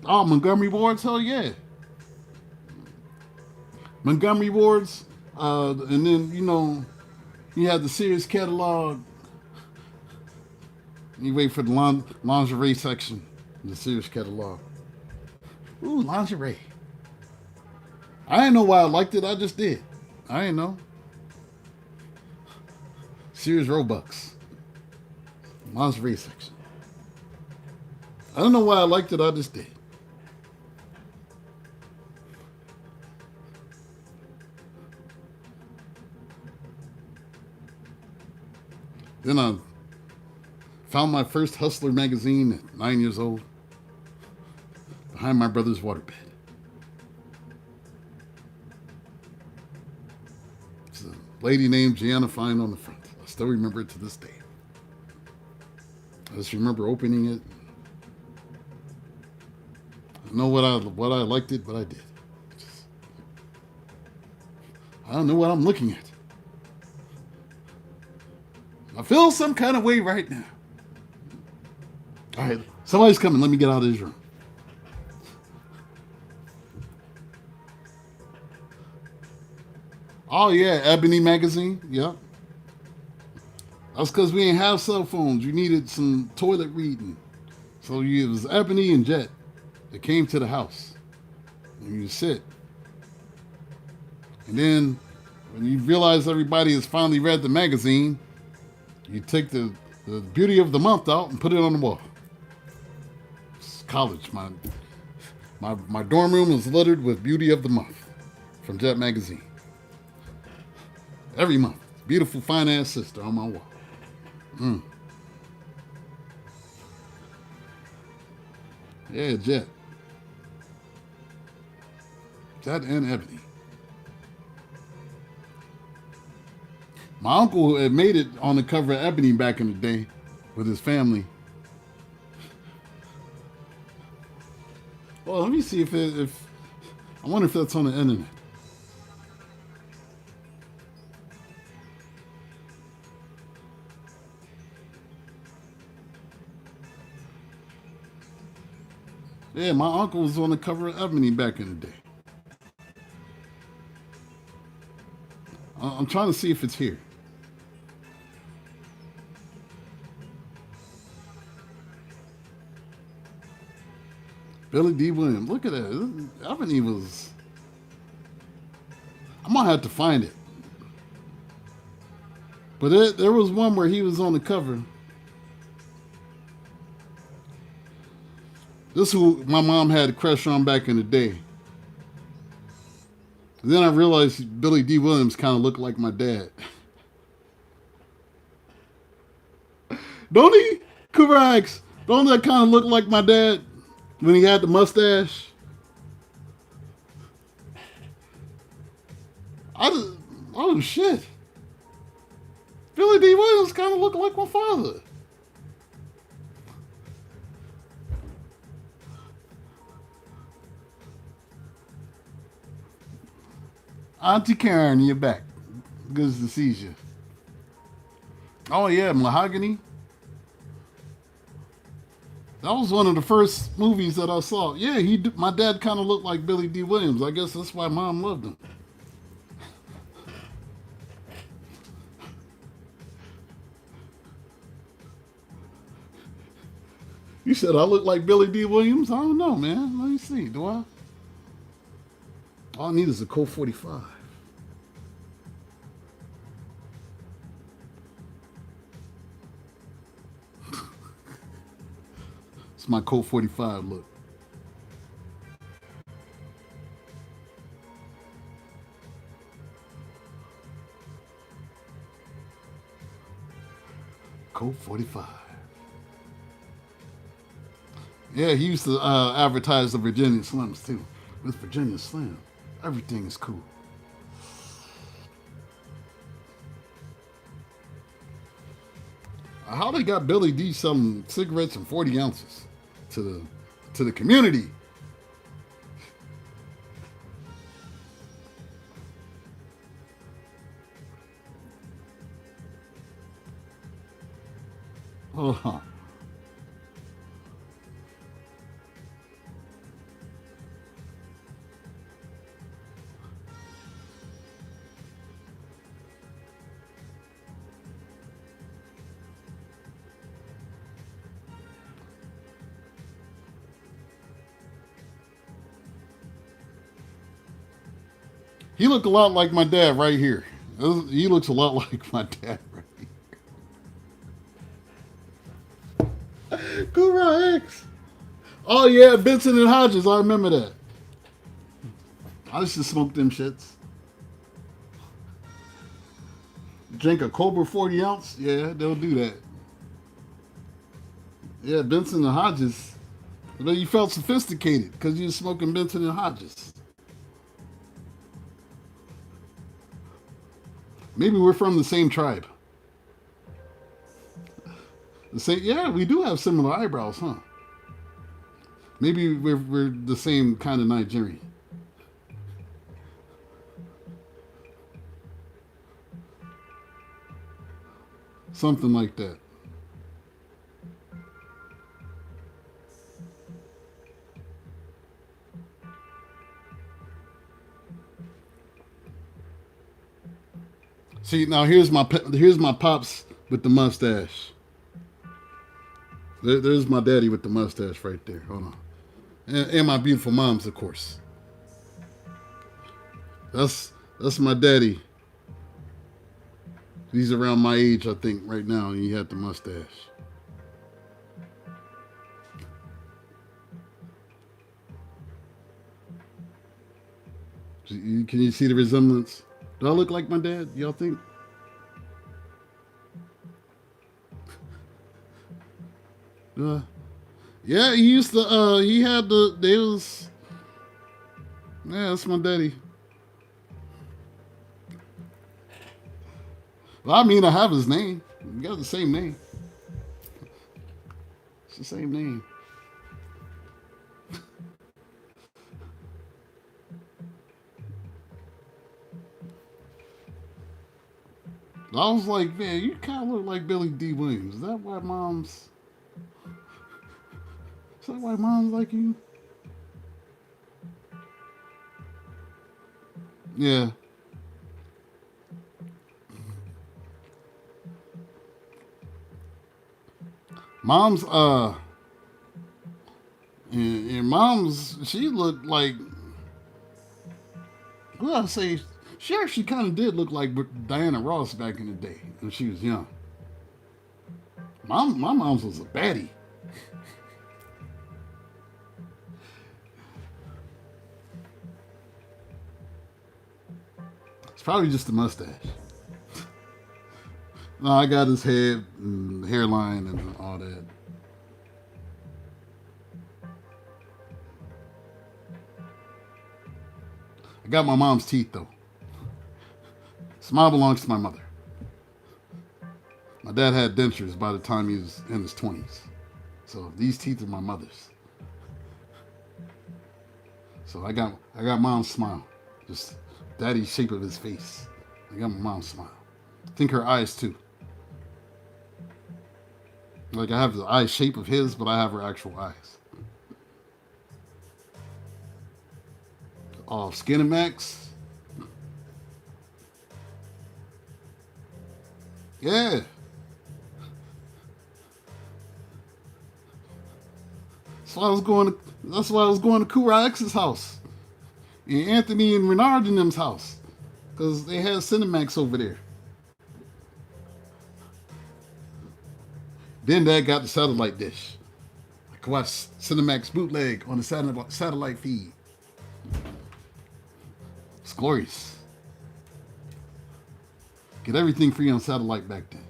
Oh, Montgomery Wards, hell yeah. Montgomery Wards, and then you had the Sears catalog. You wait for the lingerie section, the Sears catalog. Ooh, lingerie. I didn't know why I liked it. I just did. I didn't know. Sears Robux, lingerie section. I don't know why I liked it. I just did. Then I found my first Hustler magazine at 9 years old behind my brother's waterbed. It's a Lady named Gianna Fine on the front. I still remember it to this day. I just remember opening it. I know what I liked it, but I did. I don't know what I'm looking at. I feel some kind of way right now. All right, somebody's coming. Let me get out of this room. Oh yeah, Ebony magazine. Yep. That's because we didn't have cell phones. You needed some toilet reading. So it was Ebony and Jet that came to the house. And you sit. And then when you realize everybody has finally read the magazine, you take the beauty of the month out and put it on the wall. It's college. My dorm room was littered with beauty of the month from Jet magazine. Every month. Beautiful fine ass sister on my wall. Yeah, Jet. Jet and Ebony. My uncle had made it on the cover of Ebony back in the day with his family. Well, let me see if I wonder if that's on the internet. Yeah, my uncle was on the cover of Ebony back in the day. I'm trying to see if it's here. Billy D. Williams. Look at that. Ebony was... I'm going to have to find it. But there was one where he was on the cover. This is who my mom had a crush on back in the day. And then I realized Billy D. Williams kind of looked like my dad. Don't he? Correct. Don't that kind of look like my dad when he had the mustache? Oh shit. Billy D. Williams kind of looked like my father. Auntie Karen, you're back. Good to see you. Oh yeah, Mahogany. That was one of the first movies that I saw. Yeah, my dad kind of looked like Billy D. Williams. I guess that's why Mom loved him. You said I look like Billy D. Williams? I don't know, man. Let me see. Do I? All I need is a Colt 45. It's my Colt 45 look. Colt 45. Yeah, he used to advertise the Virginia Slims too. With Virginia Slim, everything is cool. How they got Billy D selling cigarettes in 40 ounces to the community? Oh, huh. He looked a lot like my dad right here. He looks a lot like my dad right here. Correct. Oh yeah, Benson and Hodges. I remember that. I used to smoke them shits. Drink a Cobra 40 ounce. Yeah, they'll do that. Yeah, Benson and Hodges. But you felt sophisticated because you were smoking Benson and Hodges. Maybe we're from the same tribe. The same, yeah, we do have similar eyebrows, huh? Maybe we're the same kind of Nigerian. Something like that. See, now here's my pops with the mustache. There's my daddy with the mustache right there. Hold on. And my beautiful moms, of course. That's my daddy. He's around my age, I think, right now, and he had the mustache. Can you see the resemblance? Do I look like my dad? Y'all think? Yeah, he used to. He had the. They was. Yeah, that's my daddy. Well, I mean, I have his name. We got the same name. It's the same name. I was like, man, you kind of look like Billy D. Williams. Is that why mom's like you? Yeah. Mom's, and mom's, she looked like, well, I say, she actually kind of did look like Diana Ross back in the day when she was young. My mom's was a baddie. It's probably just the mustache. No, I got his head and hairline and all that. I got my mom's teeth though. Smile belongs to my mother. My dad had dentures by the time he was in his 20s. So these teeth are my mother's. So I got mom's smile. Just daddy's shape of his face. I got my mom's smile. I think her eyes too. Like I have the eye shape of his, but I have her actual eyes. Oh, Skinamax. Yeah. That's why I was going to Kura X's house. And Anthony and Renard in them's house. Because they had Cinemax over there. Then Dad got the satellite dish. I could watch Cinemax bootleg on the satellite feed. It's glorious. Get everything free on satellite back then.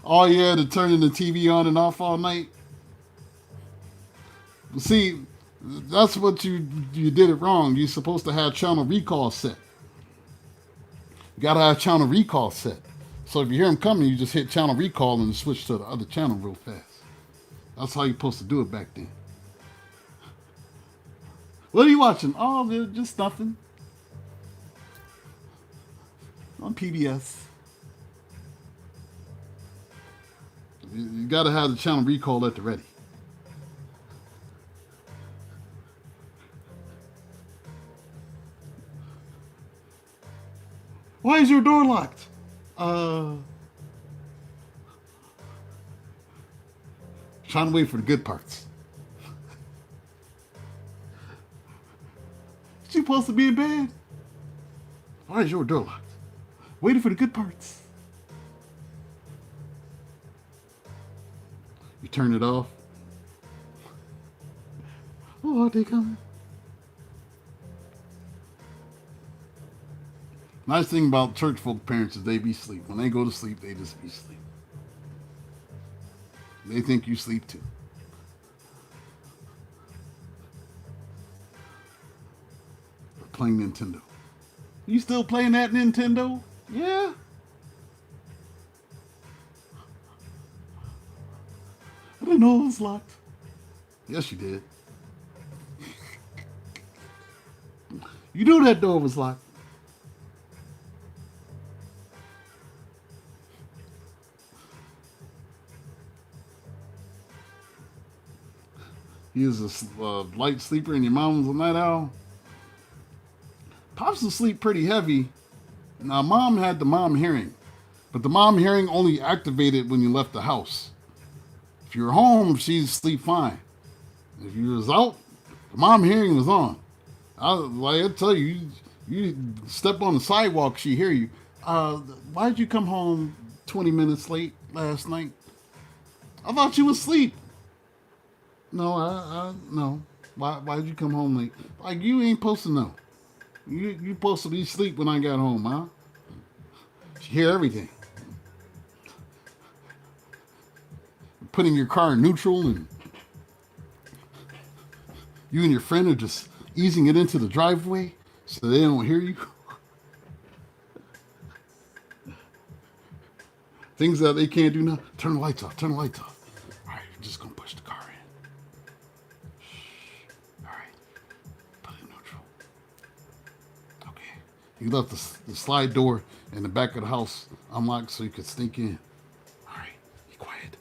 Oh yeah, to turning the TV on and off all night. See, that's what you did it wrong. You're supposed to have channel recall set. You gotta have channel recall set. So if you hear them coming, you just hit channel recall and switch to the other channel real fast. That's how you're supposed to do it back then. What are you watching? Oh, just nothing. On PBS. You gotta have the channel recall at the ready. Why is your door locked? Trying to wait for the good parts. You supposed to be in bed? Why is your door locked? Waiting for the good parts. You turn it off. Oh, they coming. Nice thing about church folk parents is they be asleep. When they go to sleep, they just be asleep. They think you sleep too. playing Nintendo. You still playing that Nintendo? Yeah. I didn't know it was locked. Yes, you did. You knew that door was locked. He was a light sleeper and your mom was a night owl. Pops was asleep pretty heavy. Now, mom had the mom hearing, but the mom hearing only activated when you left the house. If you were home, she'd sleep fine. If you was out, the mom hearing was on. I tell you, you step on the sidewalk, she hear you. Why'd you come home 20 minutes late last night? I thought you was asleep. No, no. Why'd you come home late? Like, you ain't supposed to know. You supposed to be asleep when I got home, huh? She hear everything. Putting your car in neutral, and you and your friend are just easing it into the driveway so they don't hear you. Things that they can't do now. Turn the lights off. Turn the lights off. All right, you're just gonna push the car in. Shh. All right, put it in neutral. Okay. You left the slide door in the back of the house unlocked so you could sneak in. All right, be quiet.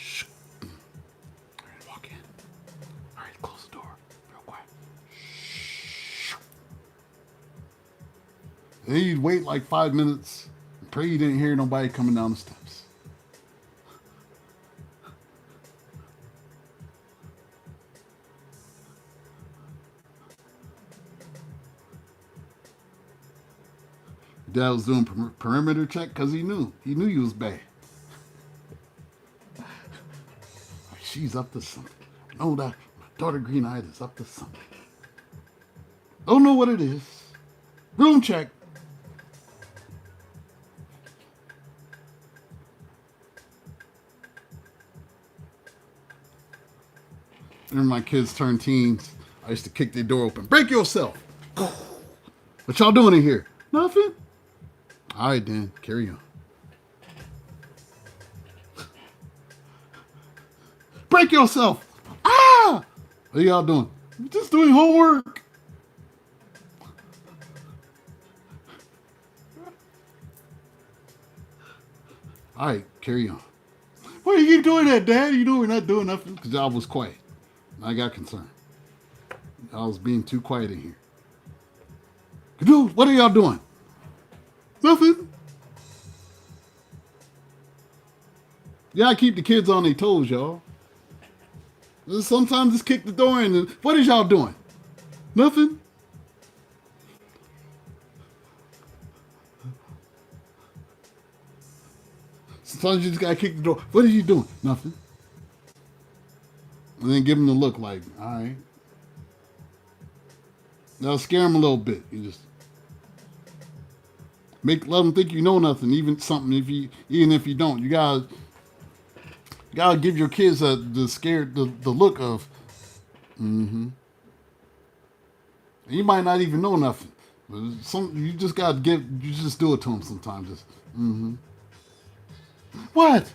Shh. All right, walk in. All right, close the door. Real quiet. Shh. And then you'd wait like 5 minutes. Pray you didn't hear nobody coming down the steps. Dad was doing perimeter check because he knew you was bad. She's up to something. No, that my daughter Green-Eyed is up to something. Don't know what it is. Room check. When my kids turned teens, I used to kick their door open. Break yourself. What y'all doing in here? Nothing. All right, then. Carry on. Break yourself. Ah! What are y'all doing? We're just doing homework. All right, carry on. Why you keep doing that, Dad? You know we're not doing nothing because y'all was quiet. I got concerned. I was being too quiet in here. Dude, what are y'all doing? Nothing. Yeah, I keep the kids on their toes, y'all. Sometimes just kick the door in and, what is y'all doing? Nothing. Sometimes you just gotta kick the door. What are you doing? Nothing. And then give them the look like, all right. That'll scare them a little bit. You just let them think you know nothing, even if you don't. You gotta give your kids the look of, mm-hmm. And you might not even know nothing. But you just do it to them sometimes. Just, mm-hmm. What?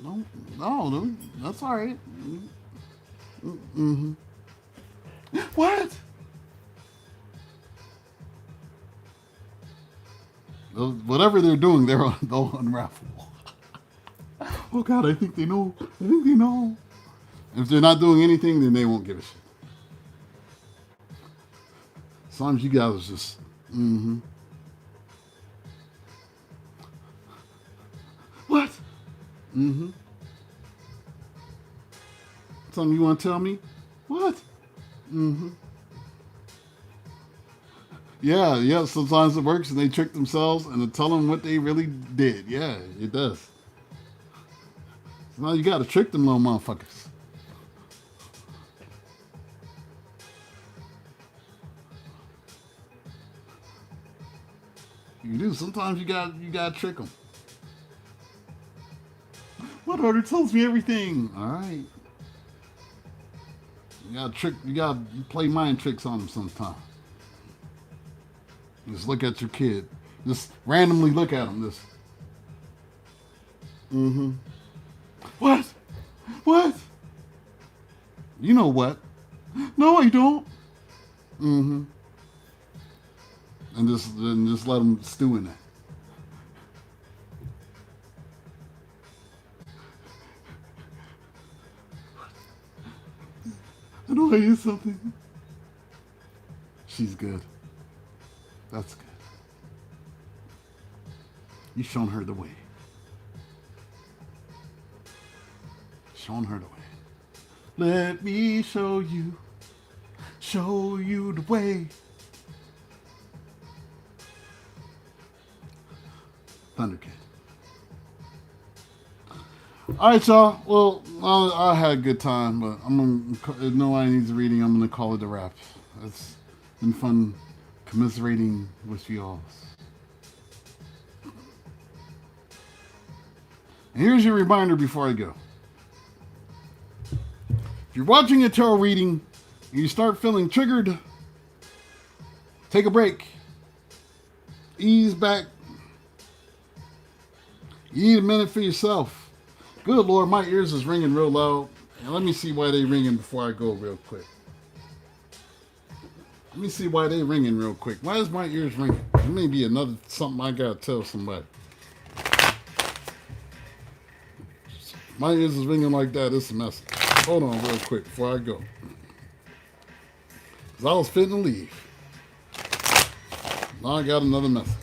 No, that's all right. Mm-hmm. What? Whatever they're doing, they'll unravel. Oh God, I think they know. If they're not doing anything, then they won't give a shit. Sometimes you guys just, mm-hmm. What? Mm-hmm. Something you want to tell me? What? Mm-hmm. Yeah, sometimes it works and they trick themselves and they tell them what they really did. Yeah, it does. So now you got to trick them little motherfuckers. You do. Sometimes you got to trick them. My daughter tells me everything. All right. You gotta play mind tricks on them sometimes. Just look at your kid. Just randomly look at him. This. Mm-hmm. What? What? You know what? No, I don't. Mm-hmm. And just let him stew in that. I don't hear something. She's good. That's good. You've shown her the way. Shown her the way. Let me show you the way. Thundercat. All right, y'all. Well, I had a good time, but I'm gonna. No, I need reading. I'm gonna call it a wrap. It's been fun commiserating with you all. And here's your reminder before I go. If you're watching a tarot reading and you start feeling triggered, take a break. Ease back. You need a minute for yourself. Good Lord, my ears is ringing real loud. And let me see why they ringing before I go real quick. Let me see why they ringing real quick. Why is my ears ringing? It may be another something I gotta tell somebody. My ears is ringing like that. It's a message. Hold on real quick before I go. Because I was fitting to leave. Now I got another message.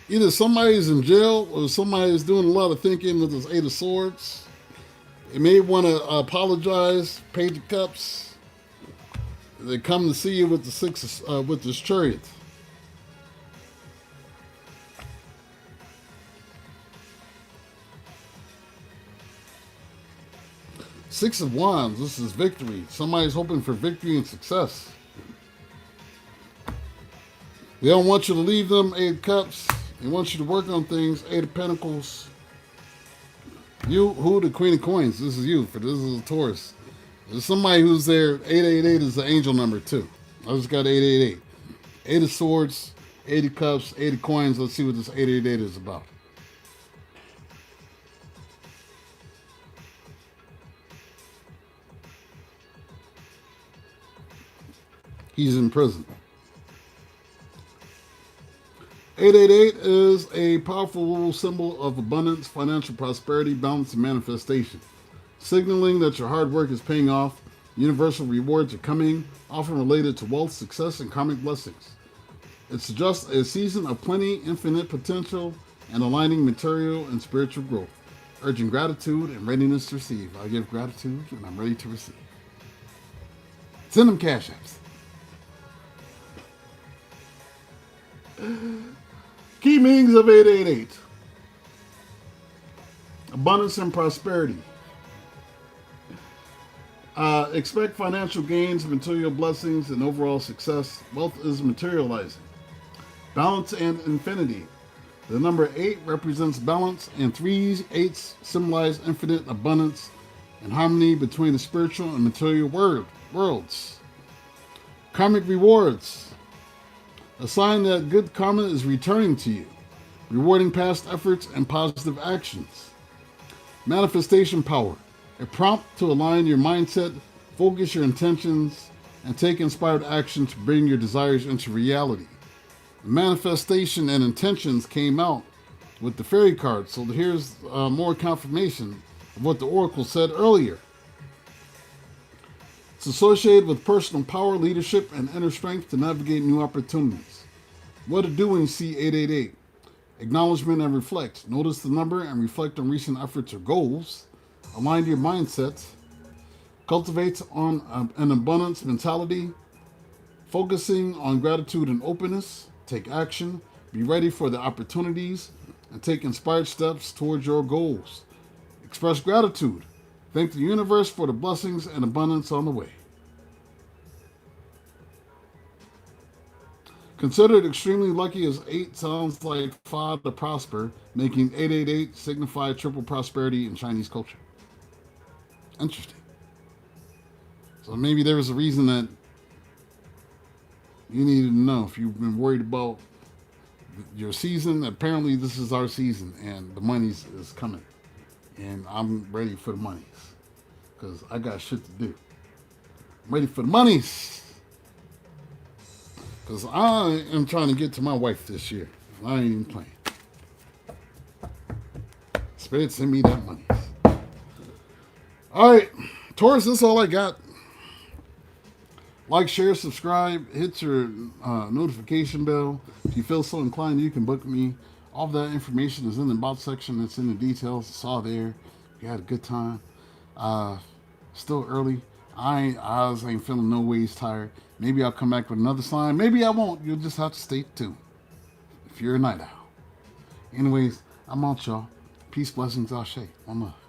Either somebody's in jail or somebody's doing a lot of thinking with this Eight of Swords. They may want to apologize, Page of Cups. They come to see you with the six, with this Chariot. Six of Wands, this is victory. Somebody's hoping for victory and success. They don't want you to leave them, Eight of Cups. They want you to work on things, Eight of Pentacles. You, who? The Queen of Coins. This is you, for this is a Taurus. There's somebody who's there. 888 is the angel number too. I just got 888. Eight of Swords, Eight of Cups, Eight of Coins. Let's see what this 888 is about. He's in prison. 888 is a powerful symbol of abundance, financial prosperity, balance, and manifestation, signaling that your hard work is paying off. Universal rewards are coming, often related to wealth, success, and karmic blessings. It's just a season of plenty, infinite potential, and aligning material and spiritual growth, urging gratitude and readiness to receive. I give gratitude, and I'm ready to receive. Send them cash apps. Key meanings of 888. Abundance and prosperity. Expect financial gains, material blessings, and overall success. Wealth is materializing. Balance and infinity. The number 8 represents balance, and 3 8s symbolize infinite abundance and harmony between the spiritual and material worlds. Karmic rewards. A sign that good karma is returning to you, rewarding past efforts and positive actions. Manifestation power. A prompt to align your mindset, focus your intentions, and take inspired action to bring your desires into reality. Manifestation and intentions came out with the fairy card, so here's more confirmation of what the oracle said earlier. It's associated with personal power, leadership, and inner strength to navigate new opportunities. What to do when you see 888? Acknowledgement and reflect. Notice the number and reflect on recent efforts or goals. Align your mindset. Cultivates on an abundance mentality, focusing on gratitude and openness. Take action. Be ready for the opportunities and take inspired steps towards your goals. Express gratitude. Thank the universe for the blessings and abundance on the way. Considered extremely lucky as 8 sounds like Fa to prosper, making 888 signify triple prosperity in Chinese culture. Interesting. So maybe there was a reason that you needed to know if you've been worried about your season. Apparently, this is our season, and the money's is coming, and I'm ready for the monies because I got shit to do. I'm ready for the monies because I am trying to get to my wife this year. I ain't even playing. Spirit, send me that money. All right, Taurus, that's all I got. Like, share, subscribe, hit your notification bell. If you feel so inclined, you can book me. All of that information is in the about section. It's in the details. It's all there. You had a good time. Still early. I ain't feeling no ways tired. Maybe I'll come back with another sign. Maybe I won't. You'll just have to stay tuned if you're a night owl. Anyways, I'm out, y'all. Peace, blessings, Ashe. One love.